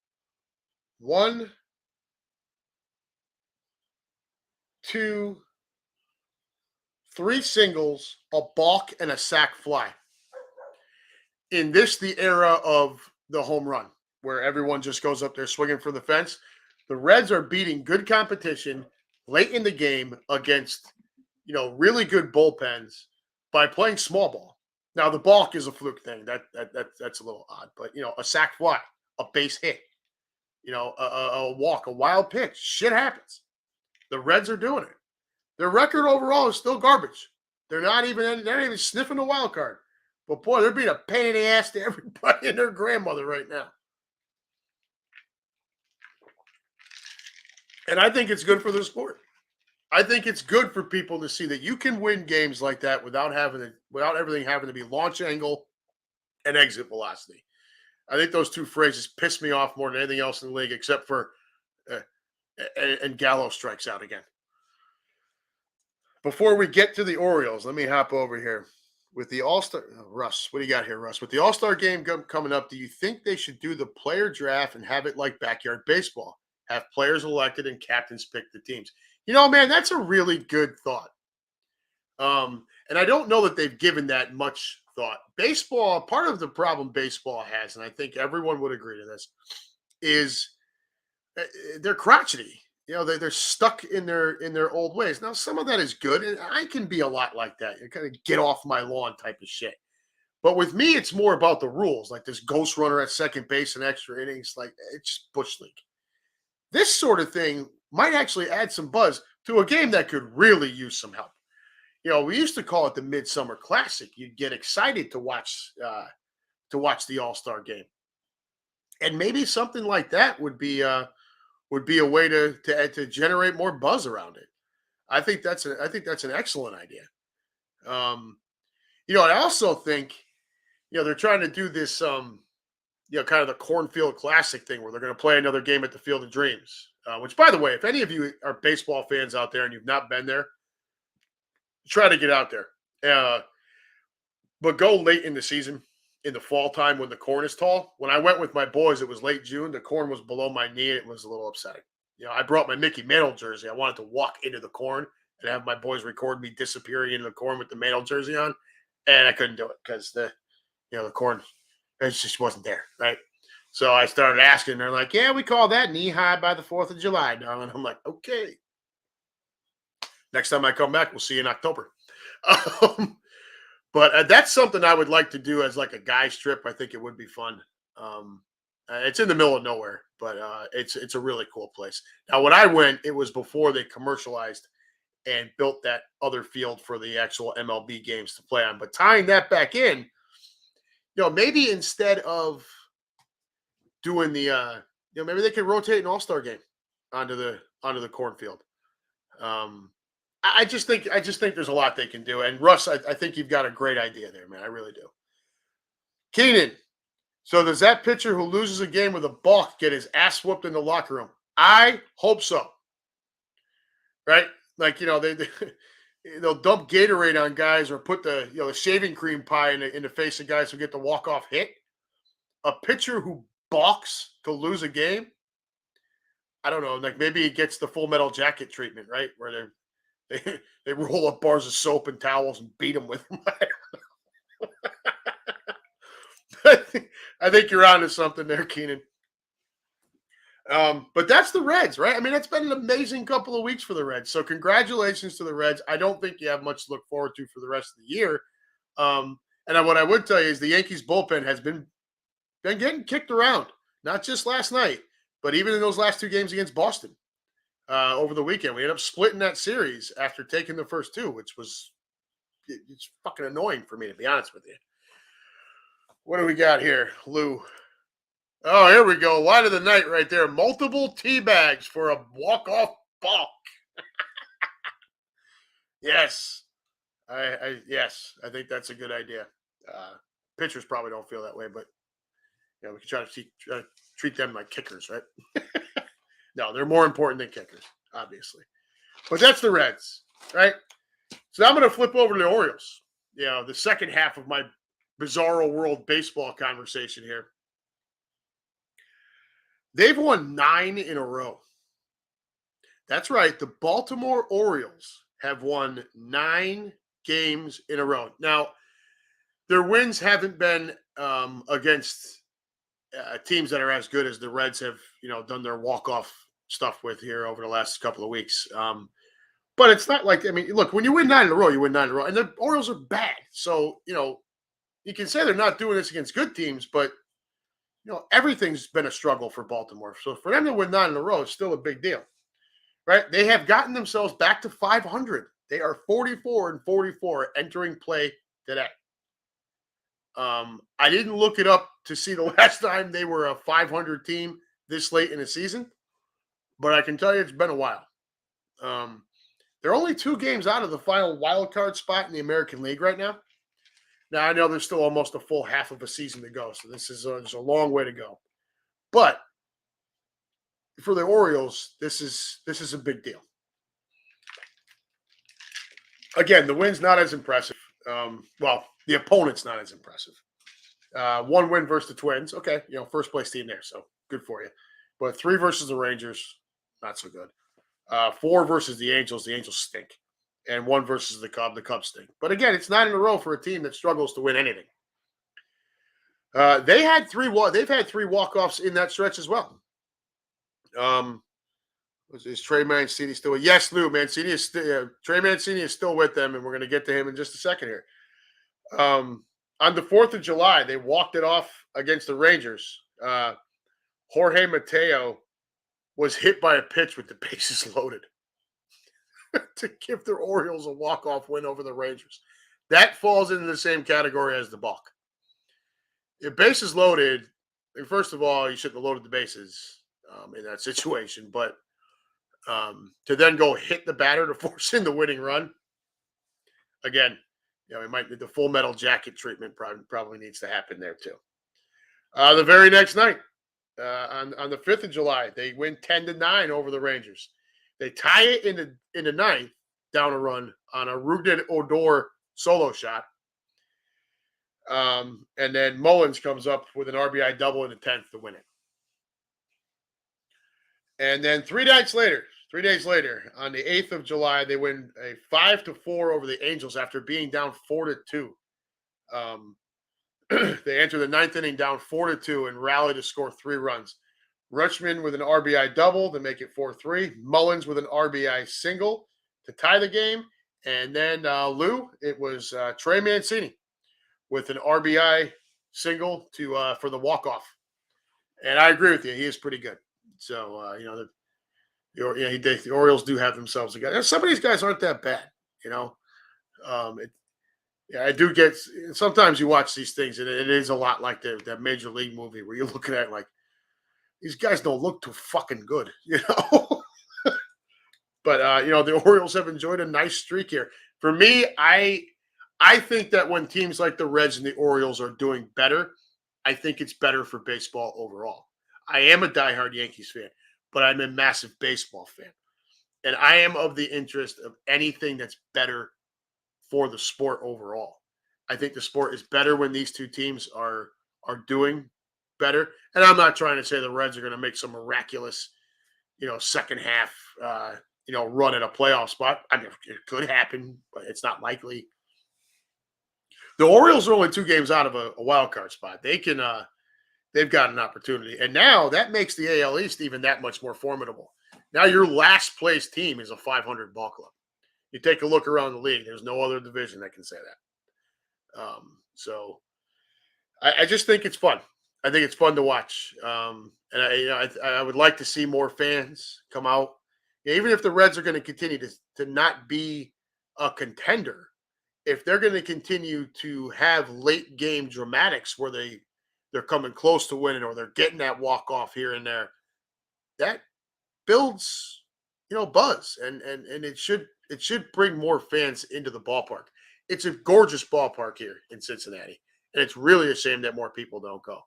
A: 1, 2, 3 singles, a balk, and a sac fly. In this, the era of the home run, where everyone just goes up there swinging for the fence, the Reds are beating good competition late in the game against, really good bullpens by playing small ball. Now, the balk is a fluke thing. That's a little odd, but a sac fly, a base hit, a walk, a wild pitch, shit happens. The Reds are doing it. Their record overall is still garbage. They're not even sniffing the wild card. But boy, they're being a pain in the ass to everybody and their grandmother right now. And I think it's good for the sport. I think it's good for people to see that you can win games like that without everything having to be launch angle and exit velocity. I think those two phrases piss me off more than anything else in the league, except for and Gallo strikes out again. Before we get to the Orioles, let me hop over here. With the All-Star, Russ, what do you got here, Russ? With the All-Star game coming up, do you think they should do the player draft and have it like backyard baseball? Have players elected and captains pick the teams? Man, that's a really good thought. And I don't know that they've given that much thought. Baseball, part of the problem baseball has, and I think everyone would agree to this, is they're crotchety. They're stuck in their old ways. Now, some of that is good, and I can be a lot like that. You kind of get off my lawn type of shit. But with me, it's more about the rules, like this ghost runner at second base and extra innings. Like, it's Bush League. This sort of thing might actually add some buzz to a game that could really use some help. We used to call it the Midsummer Classic. You'd get excited to watch the All-Star game, and maybe something like that would be a way to generate more buzz around it. I think that's an excellent idea. I also think, they're trying to do this, kind of the Cornfield Classic thing where they're going to play another game at the Field of Dreams. Which, by the way, if any of you are baseball fans out there and you've not been there, try to get out there. But go late in the season, in the fall time when the corn is tall. When I went with my boys, it was late June. The corn was below my knee. And it was a little upsetting. I brought my Mickey Mantle jersey. I wanted to walk into the corn and have my boys record me disappearing into the corn with the Mantle jersey on, and I couldn't do it because the corn, it just wasn't there, right? So I started asking. They're like, "Yeah, we call that knee high by the 4th of July, darling." I'm like, "Okay." Next time I come back, we'll see you in October. But that's something I would like to do as like a guy's trip. I think it would be fun. It's in the middle of nowhere, but it's a really cool place. Now, when I went, it was before they commercialized and built that other field for the actual MLB games to play on. But tying that back in, maybe instead of doing the, maybe they could rotate an All-Star game onto the cornfield. I just think there's a lot they can do. And Russ, I think you've got a great idea there, man. I really do. Keenan, so does that pitcher who loses a game with a balk get his ass whooped in the locker room? I hope so. Right? Like, they'll dump Gatorade on guys or put the shaving cream pie in the face of guys who get the walk-off hit. A pitcher who balks to lose a game, I don't know. Like, maybe he gets the Full Metal Jacket treatment, right? Where they roll up bars of soap and towels and beat them with them. I think you're onto something there, Keenan. But that's the Reds, right? I mean, it's been an amazing couple of weeks for the Reds. So congratulations to the Reds. I don't think you have much to look forward to for the rest of the year. And what I would tell you is the Yankees bullpen has been been getting kicked around, not just last night, but even in those last two games against Boston over the weekend. We ended up splitting that series after taking the first two, which was it's fucking annoying for me, to be honest with you. What do we got here, Lou? Oh, here we go. Line of the night right there. Multiple tea bags for a walk-off balk. Yes. I think that's a good idea. Pitchers probably don't feel that way, but we can try to treat them like kickers, right? No, they're more important than kickers, obviously. But that's the Reds, right? So now I'm going to flip over to the Orioles. The second half of my Bizzaro World Baseball conversation here. They've won 9 in a row. That's right. The Baltimore Orioles have won 9 games in a row. Now, their wins haven't been against teams that are as good as the Reds have, done their walk-off stuff with here over the last couple of weeks. But it's not like, look, when you win 9 in a row, you win 9 in a row. And the Orioles are bad. So, you can say they're not doing this against good teams, but, everything's been a struggle for Baltimore. So for them to win 9 in a row is still a big deal, right? They have gotten themselves back to 500. They are 44-44 entering play today. I didn't look it up to see the last time they were a 500 team this late in the season, but I can tell you it's been a while. They're only 2 games out of the final wild card spot in the American League right now. Now, I know there's still almost a full half of a season to go, so this is there's a long way to go. But for the Orioles, this is a big deal. Again, the win's not as impressive. The opponent's not as impressive. 1 win versus the Twins. Okay, first place team there, so good for you. But 3 versus the Rangers, not so good. 4 versus the Angels stink. And 1 versus the Cubs stink. But again, it's 9 in a row for a team that struggles to win anything. They've had 3 walk-offs in that stretch as well. Is Trey Mancini still with? Yes, Lou. Mancini is Trey Mancini is still with them, and we're going to get to him in just a second here. On the 4th of July, they walked it off against the Rangers. Jorge Mateo was hit by a pitch with the bases loaded to give the Orioles a walk-off win over the Rangers. That falls into the same category as the balk. If bases loaded, first of all, you shouldn't have loaded the bases in that situation, but to then go hit the batter to force in the winning run, again, it might the full metal jacket treatment probably needs to happen there too. The very next night, on the 5th of July, they win 10-9 over the Rangers. They tie it in the 9th, down a run on a Rougned Odor solo shot. And then Mullins comes up with an RBI double in the 10th to win it. And then 3 days later, on the 8th of July, they win a 5-4 over the Angels after being down 4-2. They enter the 9th inning down 4-2 and rally to score 3 runs. Rutschman with an RBI double to make it 4-3. Mullins with an RBI single to tie the game. And then Lou, it was Trey Mancini with an RBI single for the walk-off. And I agree with you. He is pretty good. So, the Orioles do have themselves a guy. Some of these guys aren't that bad, I do get – sometimes you watch these things, and it is a lot like that Major League movie where you're looking at like, these guys don't look too fucking good, But, the Orioles have enjoyed a nice streak here. For me, I think that when teams like the Reds and the Orioles are doing better, I think it's better for baseball overall. I am a diehard Yankees fan, but I'm a massive baseball fan. And I am of the interest of anything that's better for the sport overall. I think the sport is better when these two teams are doing better. And I'm not trying to say the Reds are going to make some miraculous, second half, run at a playoff spot. I mean, it could happen, but it's not likely. The Orioles are only 2 games out of a wild card spot. They can, they've got an opportunity. And now that makes the AL East even that much more formidable. Now your last place team is a 500 ball club. You take a look around the league, there's no other division that can say that. So I just think it's fun. I think it's fun to watch. And I would like to see more fans come out. Yeah, even if the Reds are going to continue to not be a contender, if they're going to continue to have late game dramatics where they're coming close to winning or they're getting that walk off here and there, that builds buzz and it should bring more fans into the ballpark. It's a gorgeous ballpark here in Cincinnati, and it's really a shame that more people don't go.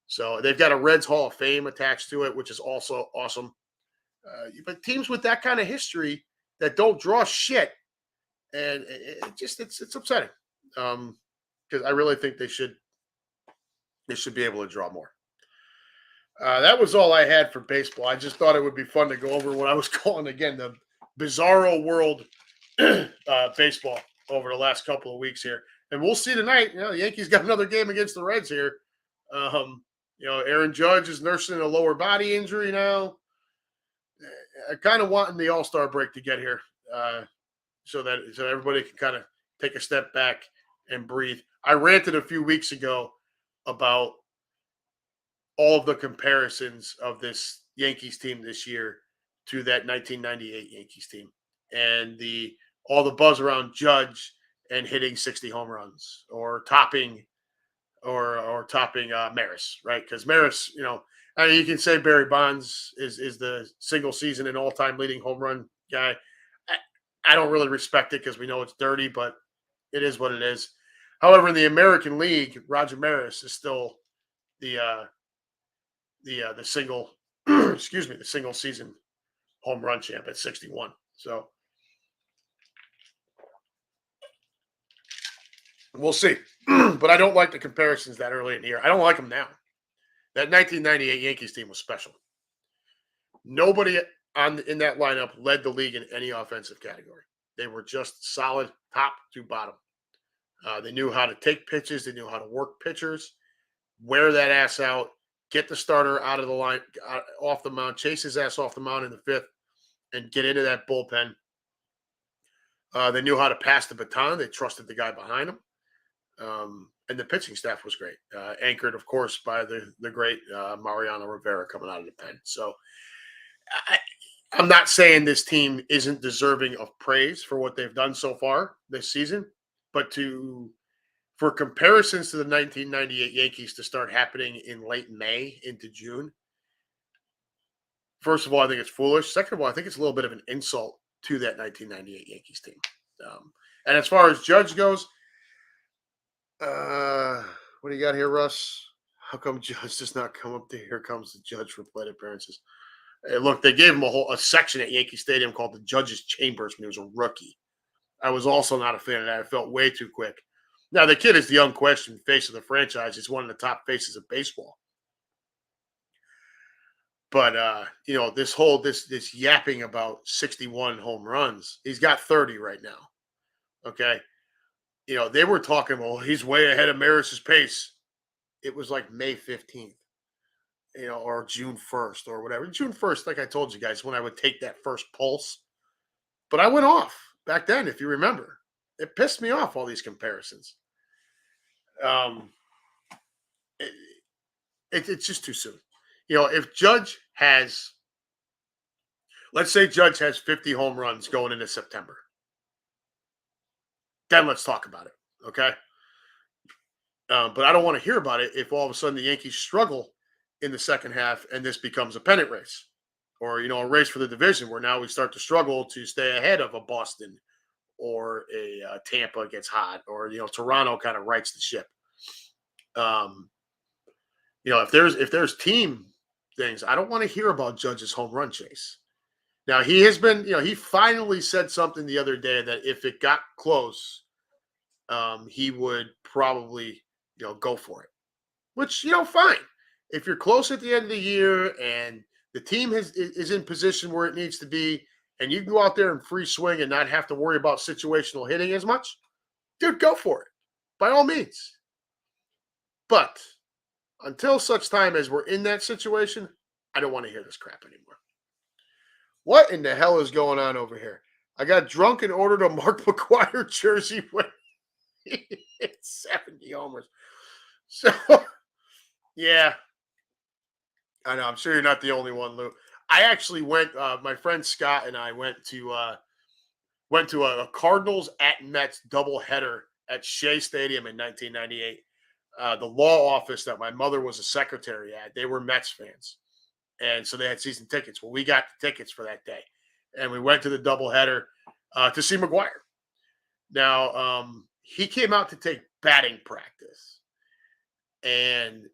A: So they've got a Reds Hall of Fame attached to it, which is also awesome. But teams with that kind of history that don't draw shit, and it's upsetting because I really think they should be able to draw more. That was all I had for baseball. I just thought it would be fun to go over what I was calling again the Bizzaro World Baseball over the last couple of weeks here, and we'll see tonight. The Yankees got another game against the Reds here. Aaron Judge is nursing a lower body injury now. I kind of wanting the All-Star break to get here, so everybody can kind of take a step back and breathe. I ranted a few weeks ago about all of the comparisons of this Yankees team this year to that 1998 Yankees team, and all the buzz around Judge and hitting 60 home runs or topping Maris, right? Because Maris, you can say Barry Bonds is the single season and all-time leading home run guy. I don't really respect it because we know it's dirty, but it is what it is. However, in the American League, Roger Maris is still the single the single season home run champ at 61. So we'll see. But I don't like the comparisons that early in the year. I don't like them now. That 1998 Yankees team was special. Nobody in that lineup led the league in any offensive category. They were just solid top to bottom. They knew how to take pitches. They knew how to work pitchers, wear that ass out, get the starter out of the line, off the mound, chase his ass off the mound in the fifth, and get into that bullpen. They knew how to pass the baton. They trusted the guy behind them. And the pitching staff was great, anchored, of course, by the great Mariano Rivera coming out of the pen. So I'm not saying this team isn't deserving of praise for what they've done so far this season, but for comparisons to the 1998 Yankees to start happening in late May into June, first of all, I think it's foolish. Second of all, I think it's a little bit of an insult to that 1998 Yankees team. And as far as Judge goes, what do you got here, Russ? How come Judge does not come up there? Here comes the Judge for plate appearances. Hey, look, they gave him a section at Yankee Stadium called the Judge's Chambers when he was a rookie. I was also not a fan of that. I felt way too quick. Now, the kid is the unquestioned face of the franchise. He's one of the top faces of baseball. But this yapping about 61 home runs, he's got 30 right now. Okay. They were talking, well, he's way ahead of Maris's pace. It was like May 15th, or June 1st or whatever. June 1st, like I told you guys, when I would take that first pulse. But I went off back then, if you remember. It pissed me off, all these comparisons. It's just too soon. If Judge has, let's say Judge has 50 home runs going into September. Then let's talk about it, okay? But I don't want to hear about it if all of a sudden the Yankees struggle in the second half and this becomes a pennant race or, a race for the division where now we start to struggle to stay ahead of a Boston or a Tampa gets hot or, Toronto kind of rights the ship. If there's team things, I don't want to hear about Judge's home run chase. Now, he has been, he finally said something the other day that if it got close, he would probably, go for it. Which, fine. If you're close at the end of the year and the team is in position where it needs to be, and you can go out there and free swing and not have to worry about situational hitting as much, dude, go for it. By all means. But until such time as we're in that situation, I don't want to hear this crap anymore. What in the hell is going on over here? I got drunk and ordered a Mark McGwire jersey when he hit 70 homers. So, Yeah, I know. I'm sure you're not the only one, Lou. I actually went. My friend Scott and I went to a Cardinals at Mets doubleheader at Shea Stadium in 1998. The law office that my mother was a secretary at, they were Mets fans, and so they had season tickets. Well, we got the tickets for that day, and we went to the doubleheader to see McGuire. Now, he came out to take batting practice, and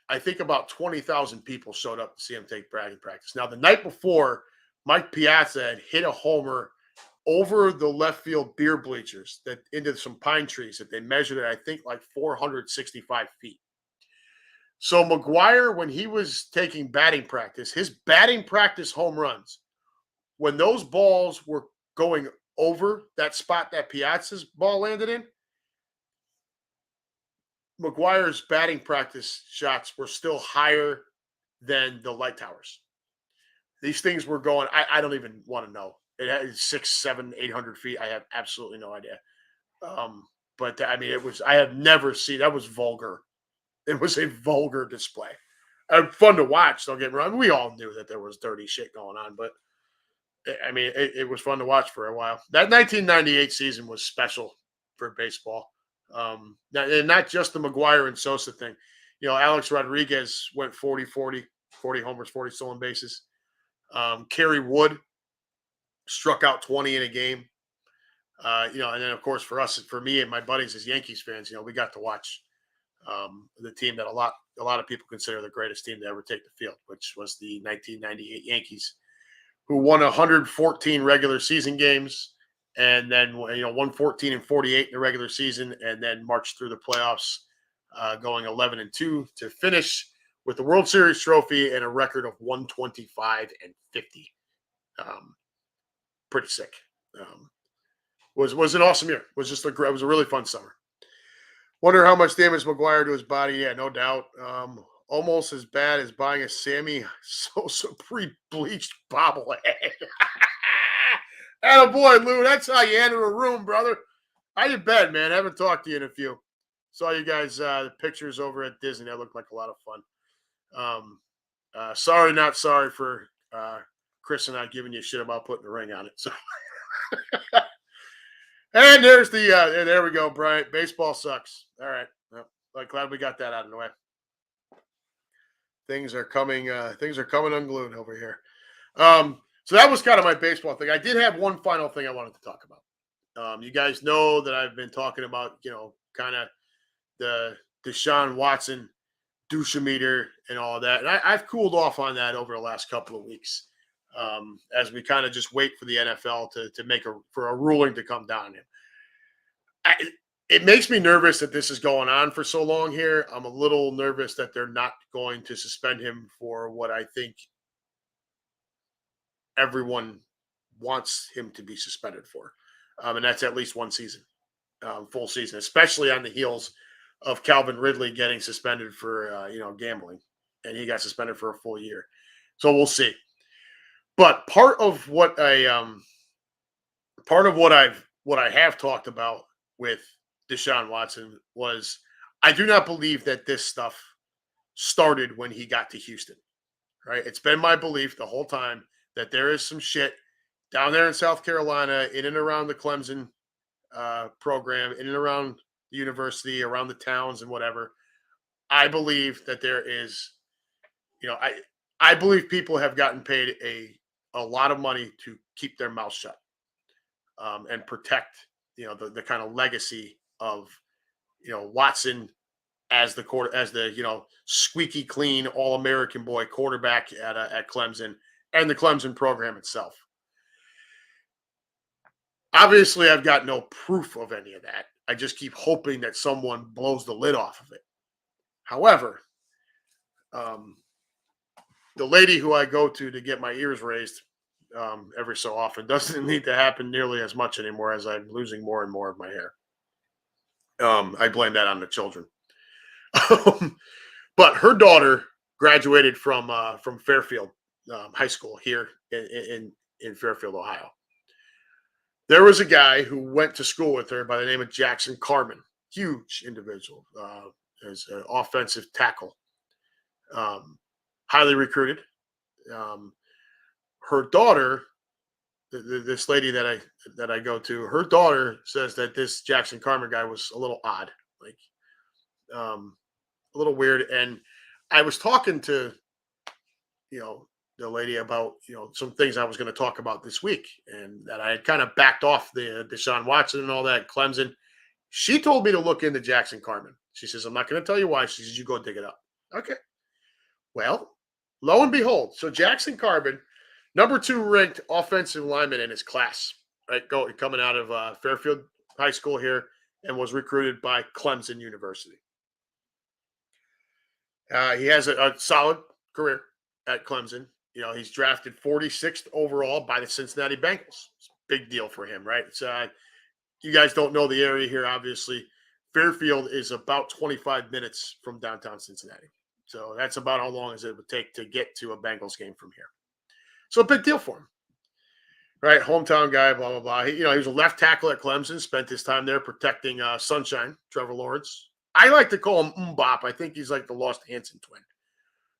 A: I think about 20,000 people showed up to see him take batting practice. Now, the night before, Mike Piazza had hit a homer over the left field beer bleachers that into some pine trees that they measured at, I think, like 465 feet. So McGuire, when he was taking batting practice, his batting practice home runs, when those balls were going over that spot that Piazza's ball landed in, McGuire's batting practice shots were still higher than the light towers. These things were going, I don't even want to know. It had 6, 7, 800 feet. I have absolutely no idea. But I mean, I have never seen, that was vulgar. It was a vulgar display. Fun to watch, don't get me wrong. We all knew that there was dirty shit going on, but I mean, it was fun to watch for a while. That 1998 season was special for baseball. And not just the McGuire and Sosa thing. You know, Alex Rodriguez went 40 homers, 40 stolen bases. Kerry Wood struck out 20 in a game. And then of course for me and my buddies as Yankees fans, we got to watch the team that a lot of people consider the greatest team to ever take the field, which was the 1998 Yankees, who won 114 regular season games, and then won 14 and 48 in the regular season, and then marched through the playoffs, going 11-2 to finish with the World Series trophy and a record of 125 and 50. Pretty sick. Was an awesome year. It was a really fun summer. Wonder how much damage McGuire to his body. Yeah, no doubt. Almost as bad as buying a Sammy Sosa pre-bleached bobblehead. Attaboy, Lou. That's how you enter a room, brother. How you been, man? I haven't talked to you in a few. Saw you guys the pictures over at Disney. That looked like a lot of fun. Sorry, not sorry for Chris and I giving you shit about putting the ring on it. So, and there's there we go, Brian. Baseball sucks. All right. Well, I'm glad we got that out of the way. Things are coming unglued over here. So that was kind of my baseball thing. I did have one final thing I wanted to talk about. You guys know that I've been talking about, kind of the Deshaun Watson douche-meter and all of that. And I've cooled off on that over the last couple of weeks, as we kind of just wait for the NFL to make for a ruling to come down on him. It makes me nervous that this is going on for so long here. I'm a little nervous that they're not going to suspend him for what I think everyone wants him to be suspended for. And that's at least one season, full season, especially on the heels of Calvin Ridley getting suspended for, gambling. And he got suspended for a full year. So we'll see. But part of what I have talked about with Deshaun Watson was, I do not believe that this stuff started when he got to Houston, right? It's been my belief the whole time that there is some shit down there in South Carolina, in and around the Clemson program, in and around the university, around the towns and whatever. I believe that there is, I believe people have gotten paid a lot of money to keep their mouth shut, and protect, the kind of legacy of, Watson as the squeaky clean All-American boy quarterback at Clemson and the Clemson program itself. Obviously, I've got no proof of any of that. I just keep hoping that someone blows the lid off of it. However, the lady who I go to get my ears raised every so often doesn't need to happen nearly as much anymore, as I'm losing more and more of my hair. I blame that on the children. But her daughter graduated from Fairfield High School here in Fairfield, Ohio. There was a guy who went to school with her by the name of Jackson Carman, huge individual, as an offensive tackle Um, highly recruited. Um, her daughter, this lady that I go to, her daughter says that this Jackson Carmen guy was a little odd, like um, a little weird. And I was talking to you know the lady about some things I was going to talk about this week, and that I had kind of backed off the Deshaun Watson and all that Clemson. She told me to look into Jackson Carmen. She says, I'm not going to tell you why. She says, you go dig it up. Okay. Well, lo and behold, so Jackson Carmen, number 2 ranked offensive lineman in his class, right? Coming out of Fairfield High School here, and was recruited by Clemson University. He has a solid career at Clemson. He's drafted 46th overall by the Cincinnati Bengals. It's a big deal for him, right? It's you guys don't know the area here, obviously. Fairfield is about 25 minutes from downtown Cincinnati. So that's about how long as it would take to get to a Bengals game from here. So a big deal for him, right? Hometown guy, blah, blah, blah. He was a left tackle at Clemson, spent his time there protecting Sunshine, Trevor Lawrence. I like to call him Mbop. I think he's like the lost Hanson twin.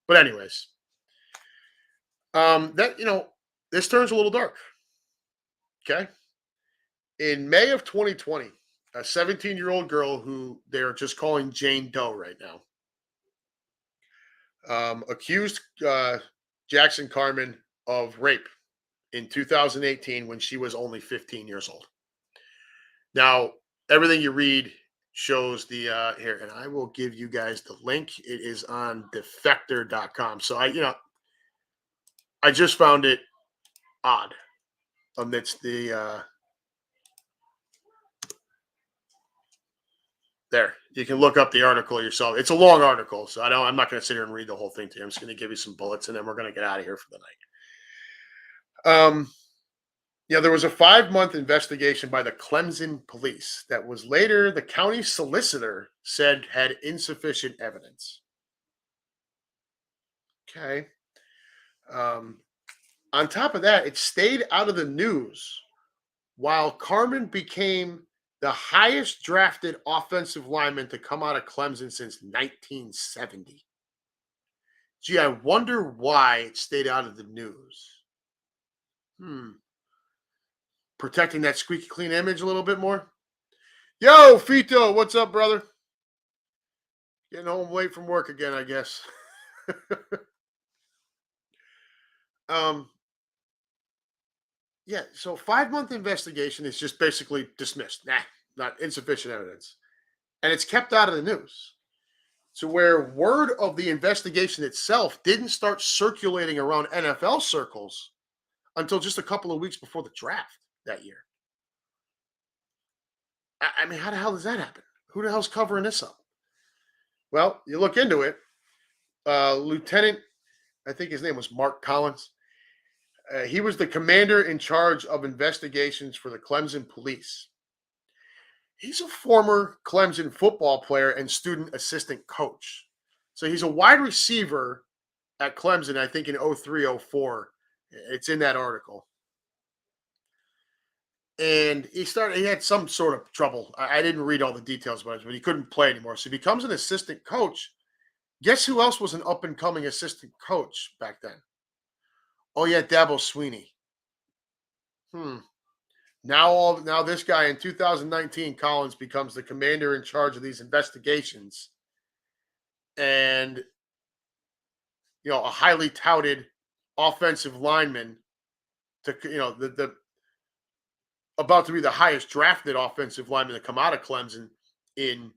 A: But anyways, this turns a little dark. Okay. In May of 2020, a 17-year-old girl who they're just calling Jane Doe right now, accused Jackson Carmen of rape in 2018 when she was only 15 years old. Now, everything you read shows the here, and I will give you guys the link. It is on defector.com. So I just found it odd amidst the there. You can look up the article yourself. It's a long article, so I'm not going to sit here and read the whole thing to you. I'm just going to give you some bullets, and then we're going to get out of here for the night. There was a 5-month investigation by the Clemson police that was later the county solicitor said had insufficient evidence. Okay. On top of that, it stayed out of the news while Carmen became the highest drafted offensive lineman to come out of Clemson since 1970. Gee, I wonder why it stayed out of the news. Protecting that squeaky clean image a little bit more. Yo, Fito, what's up, brother? Getting home late from work again, I guess. So 5-month investigation is just basically dismissed. Not insufficient evidence. And it's kept out of the news. So where word of the investigation itself didn't start circulating around NFL circles until just a couple of weeks before the draft that year. I mean, how the hell does that happen? Who the hell's covering this up? Well, you look into it. Lieutenant, I think his name was Mark Collins. He was the commander in charge of investigations for the Clemson police. He's a former Clemson football player and student assistant coach. So he's a wide receiver at Clemson, I think in 03-04. It's in that article. And he had some sort of trouble. I didn't read all the details about it, but he couldn't play anymore. So he becomes an assistant coach. Guess who else was an up-and-coming assistant coach back then? Oh, yeah, Dabo Sweeney. Now this guy in 2019, Collins becomes the commander in charge of these investigations. And, a highly touted offensive lineman the about to be the highest drafted offensive lineman to come out of Clemson in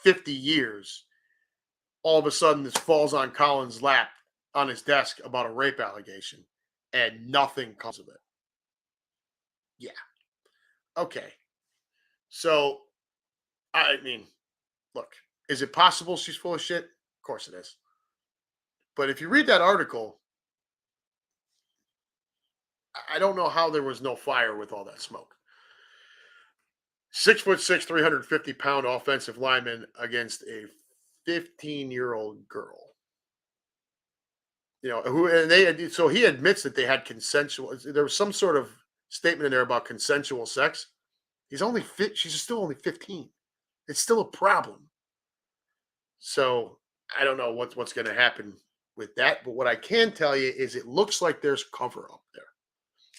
A: 50 years. All of a sudden, this falls on Collins' lap on his desk about a rape allegation, and nothing comes of it. Yeah. Okay. So, I mean, look, is it possible she's full of shit? Of course it is. But if you read that article, I don't know how there was no fire with all that smoke. 6'6", 350-pound offensive lineman against a 15-year-old girl. So he admits that they had consensual. There was some sort of statement in there about consensual sex. She's still only 15. It's still a problem. So I don't know what's going to happen with that. But what I can tell you is it looks like there's cover up there.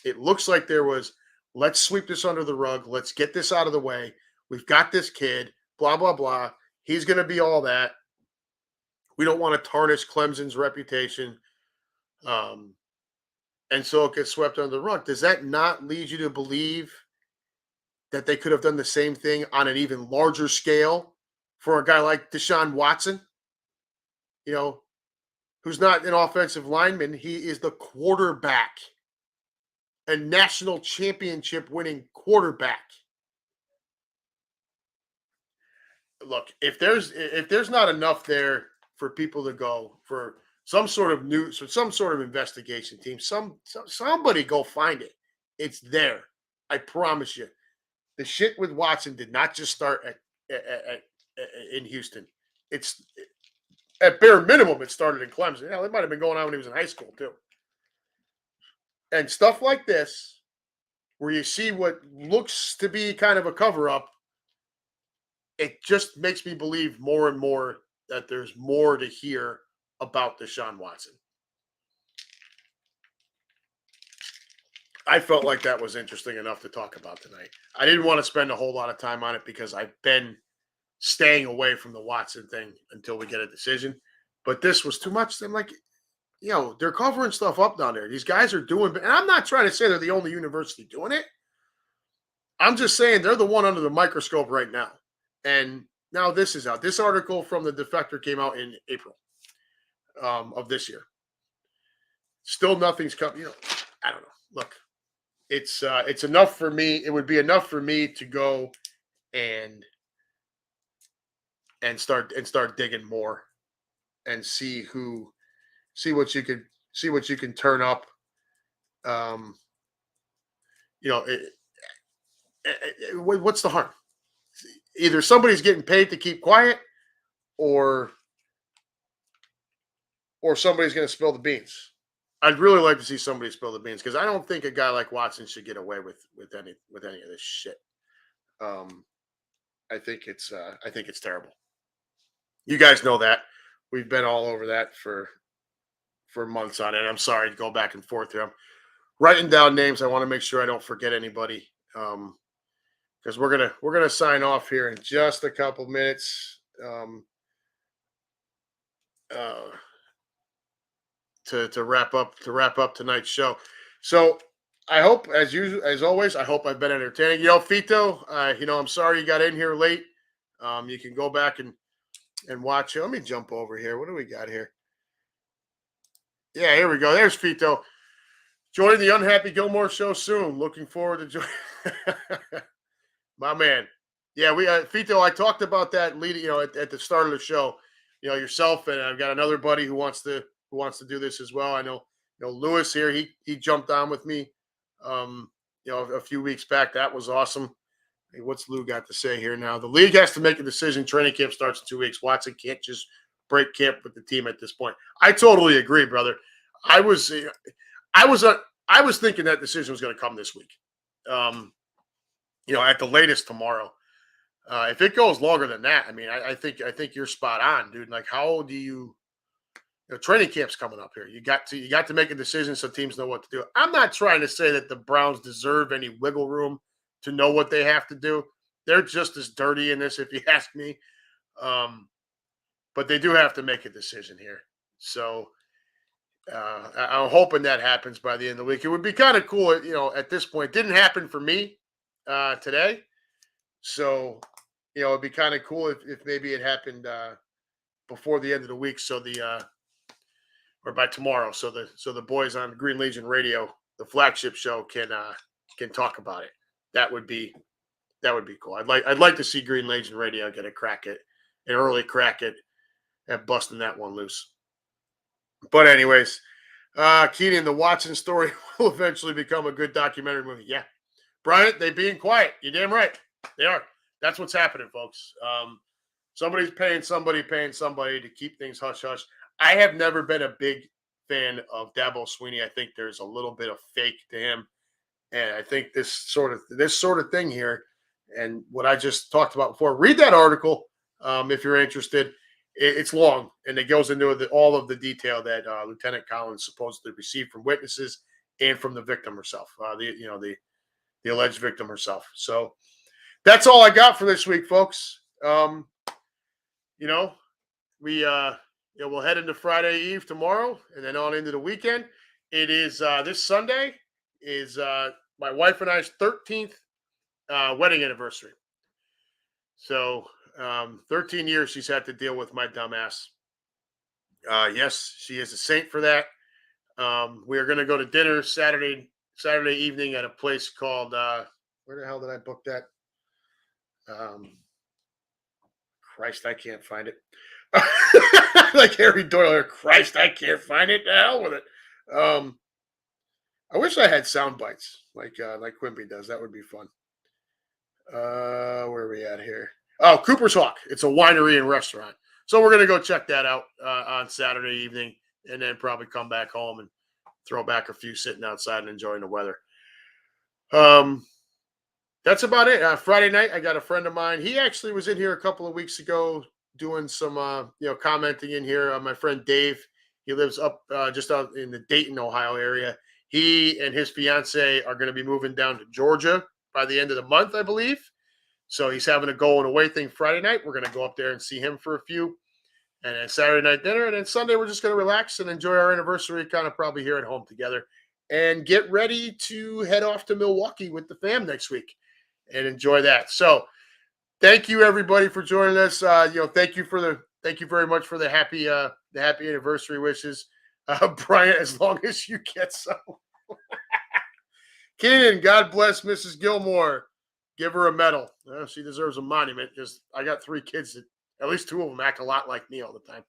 A: It looks like there was, let's sweep this under the rug. Let's get this out of the way. We've got this kid, blah, blah, blah. He's going to be all that. We don't want to tarnish Clemson's reputation. And so it gets swept under the rug. Does that not lead you to believe that they could have done the same thing on an even larger scale for a guy like Deshaun Watson? You know, who's not an offensive lineman. He is the quarterback, a national championship winning quarterback. Look, if there's not enough there for people to go for some sort of news or some sort of investigation team, somebody go find it. It's there. I promise you. The shit with Watson did not just start in Houston. It's at bare minimum, it started in Clemson. Yeah, it might have been going on when he was in high school too. And stuff like this, where you see what looks to be kind of a cover-up, it just makes me believe more and more that there's more to hear about Deshaun Watson. I felt like that was interesting enough to talk about tonight. I didn't want to spend a whole lot of time on it because I've been staying away from the Watson thing until we get a decision. But this was too much. I'm like, they're covering stuff up down there. These guys are doing, and I'm not trying to say they're the only university doing it. I'm just saying they're the one under the microscope right now. And now this is out. This article from the Defector came out in April of this year. Still nothing's come. I don't know. Look, it's enough for me. It would be enough for me to go and start digging more and see what you can turn up. What's the harm? Either somebody's getting paid to keep quiet, or somebody's going to spill the beans. I'd really like to see somebody spill the beans because I don't think a guy like Watson should get away with any of this shit. I think it's terrible. You guys know that. We've been all over that for months on it. I'm sorry to go back and forth here. I'm writing down names. I want to make sure I don't forget anybody. Because we're gonna sign off here in just a couple minutes. To wrap up tonight's show. So I hope, as always, I hope I've been entertaining. Fito, I'm sorry you got in here late. You can go back and watch it. Let me jump over here. What do we got here? Yeah, here we go. There's Fito. Join the Unhappy Gilmore show soon. Looking forward to joining. My man. Yeah, we Fito, I talked about that leading, at the start of the show. Yourself, and I've got another buddy who wants to do this as well. I know, Lewis here, he jumped on with me a few weeks back. That was awesome. Hey, what's Lou got to say here now? The league has to make a decision. Training camp starts in 2 weeks. Watson can't just break camp with the team at this point. I totally agree, brother. I was thinking that decision was going to come this week. At the latest tomorrow. If it goes longer than that, I mean, I think you're spot on, dude. Like, how do you? Training camp's coming up here. You got to make a decision so teams know what to do. I'm not trying to say that the Browns deserve any wiggle room to know what they have to do. They're just as dirty in this, if you ask me. But they do have to make a decision here. So I'm hoping that happens by the end of the week. It would be kind of cool, at this point. It didn't happen for me today. So, it'd be kind of cool if maybe it happened before the end of the week. So or by tomorrow. So the boys on Green Legion Radio, the flagship show, can talk about it. That would be cool. I'd like to see Green Legion Radio get an early crack at busting that one loose. But anyways, Keenan, the Watson story will eventually become a good documentary movie. Yeah. Bryant, they being quiet. You're damn right. They are. That's what's happening, folks. Somebody's paying somebody to keep things hush-hush. I have never been a big fan of Dabo Swinney. I think there's a little bit of fake to him. And I think this sort of thing here, and what I just talked about before, read that article if you're interested. it's long, and it goes into all of the detail that Lieutenant Collins supposedly received from witnesses and from the victim herself, the alleged victim herself. So that's all I got for this week, folks. You know, we'll head into Friday Eve tomorrow, and then on into the weekend. It is this Sunday is my wife and I's 13th wedding anniversary. So 13 years she's had to deal with my dumbass. Yes, she is a saint for that. We are going to go to dinner Saturday evening at a place called where the hell did I book that? Christ, I can't find it. Like Harry Doyle, Christ, I can't find it. The hell with it. I wish I had sound bites like Quimpy does. That would be fun. Where are we at here? Oh, Cooper's Hawk. It's a winery and restaurant. So we're gonna go check that out on Saturday evening, and then probably come back home and throw back a few sitting outside and enjoying the weather. That's about it. Friday night, I got a friend of mine. He actually was in here a couple of weeks ago doing some, commenting in here. My friend Dave, he lives up just out in the Dayton, Ohio area. He and his fiance are going to be moving down to Georgia by the end of the month, I believe. So he's having a going away thing Friday night. We're going to go up there and see him for a few. And then Saturday night dinner. And then Sunday, we're just going to relax and enjoy our anniversary, kind of probably here at home together. And get ready to head off to Milwaukee with the fam next week and enjoy that. So thank you everybody for joining us. Thank you very much for the happy anniversary wishes. Brian, as long as you get some. Keenan, God bless Mrs. Gilmore. Give her a medal. She deserves a monument because I got 3 kids that at least 2 of them act a lot like me all the time.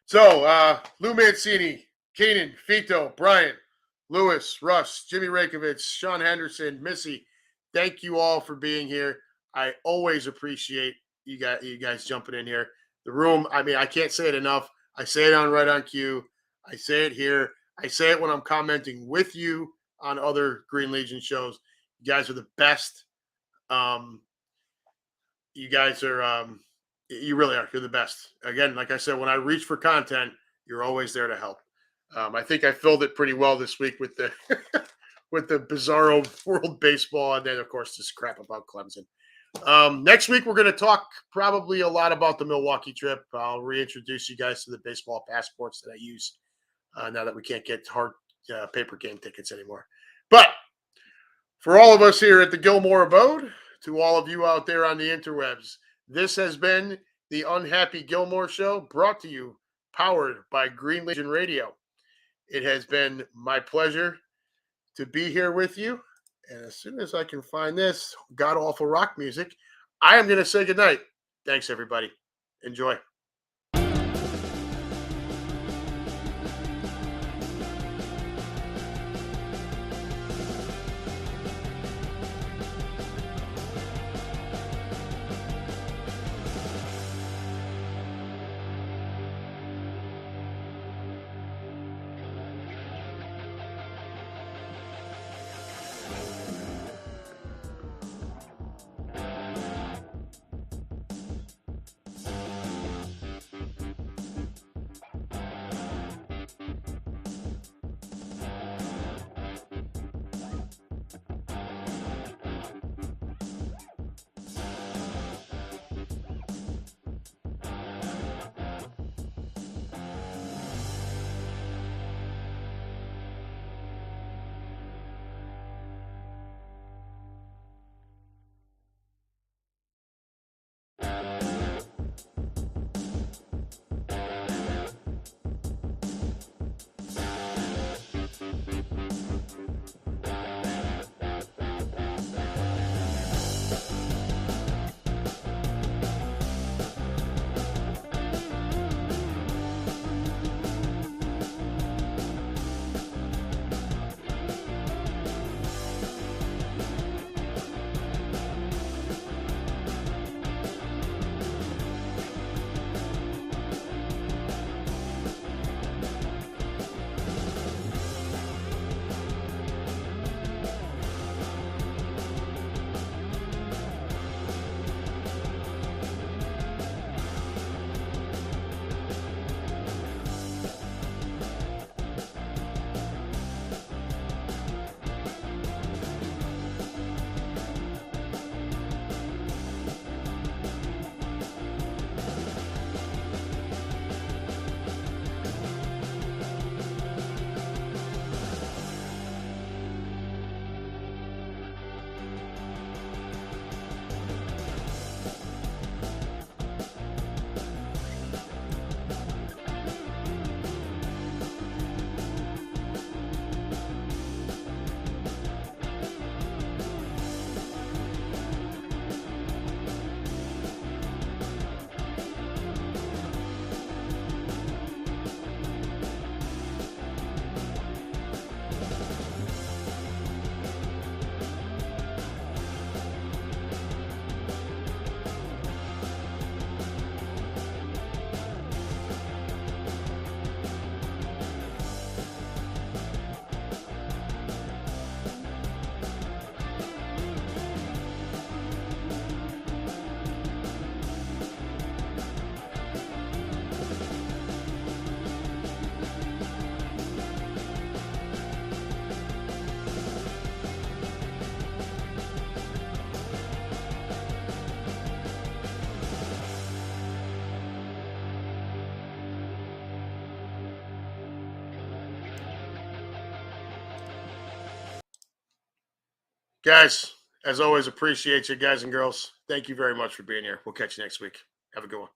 A: So Lou Mancini, Keenan, Fito, Brian, Lewis, Russ, Jimmy Rakovich, Sean Henderson, Missy, thank you all for being here. I always appreciate you guys jumping in here. The room, I mean, I can't say it enough. I say it on Right on Cue. I say it here. I say it when I'm commenting with you on other Green Legion shows. You guys are the best. You guys are, you really are. You're the best. Again, like I said, when I reach for content, you're always there to help. I think I filled it pretty well this week with the with the Bizzaro World Baseball, and then of course this crap about Clemson. Next week we're going to talk probably a lot about the Milwaukee trip. I'll reintroduce you guys to the baseball passports that I use now that we can't get hard paper game tickets anymore. But for all of us here at the Gilmore Abode, to all of you out there on the interwebs, this has been the Unhappy Gilmore Show, brought to you, powered by Green Legion Radio. It has been my pleasure to be here with you. And as soon as I can find this god-awful rock music, I am going to say goodnight. Thanks, everybody. Enjoy. Guys, as always, appreciate you guys and girls. Thank you very much for being here. We'll catch you next week. Have a good one.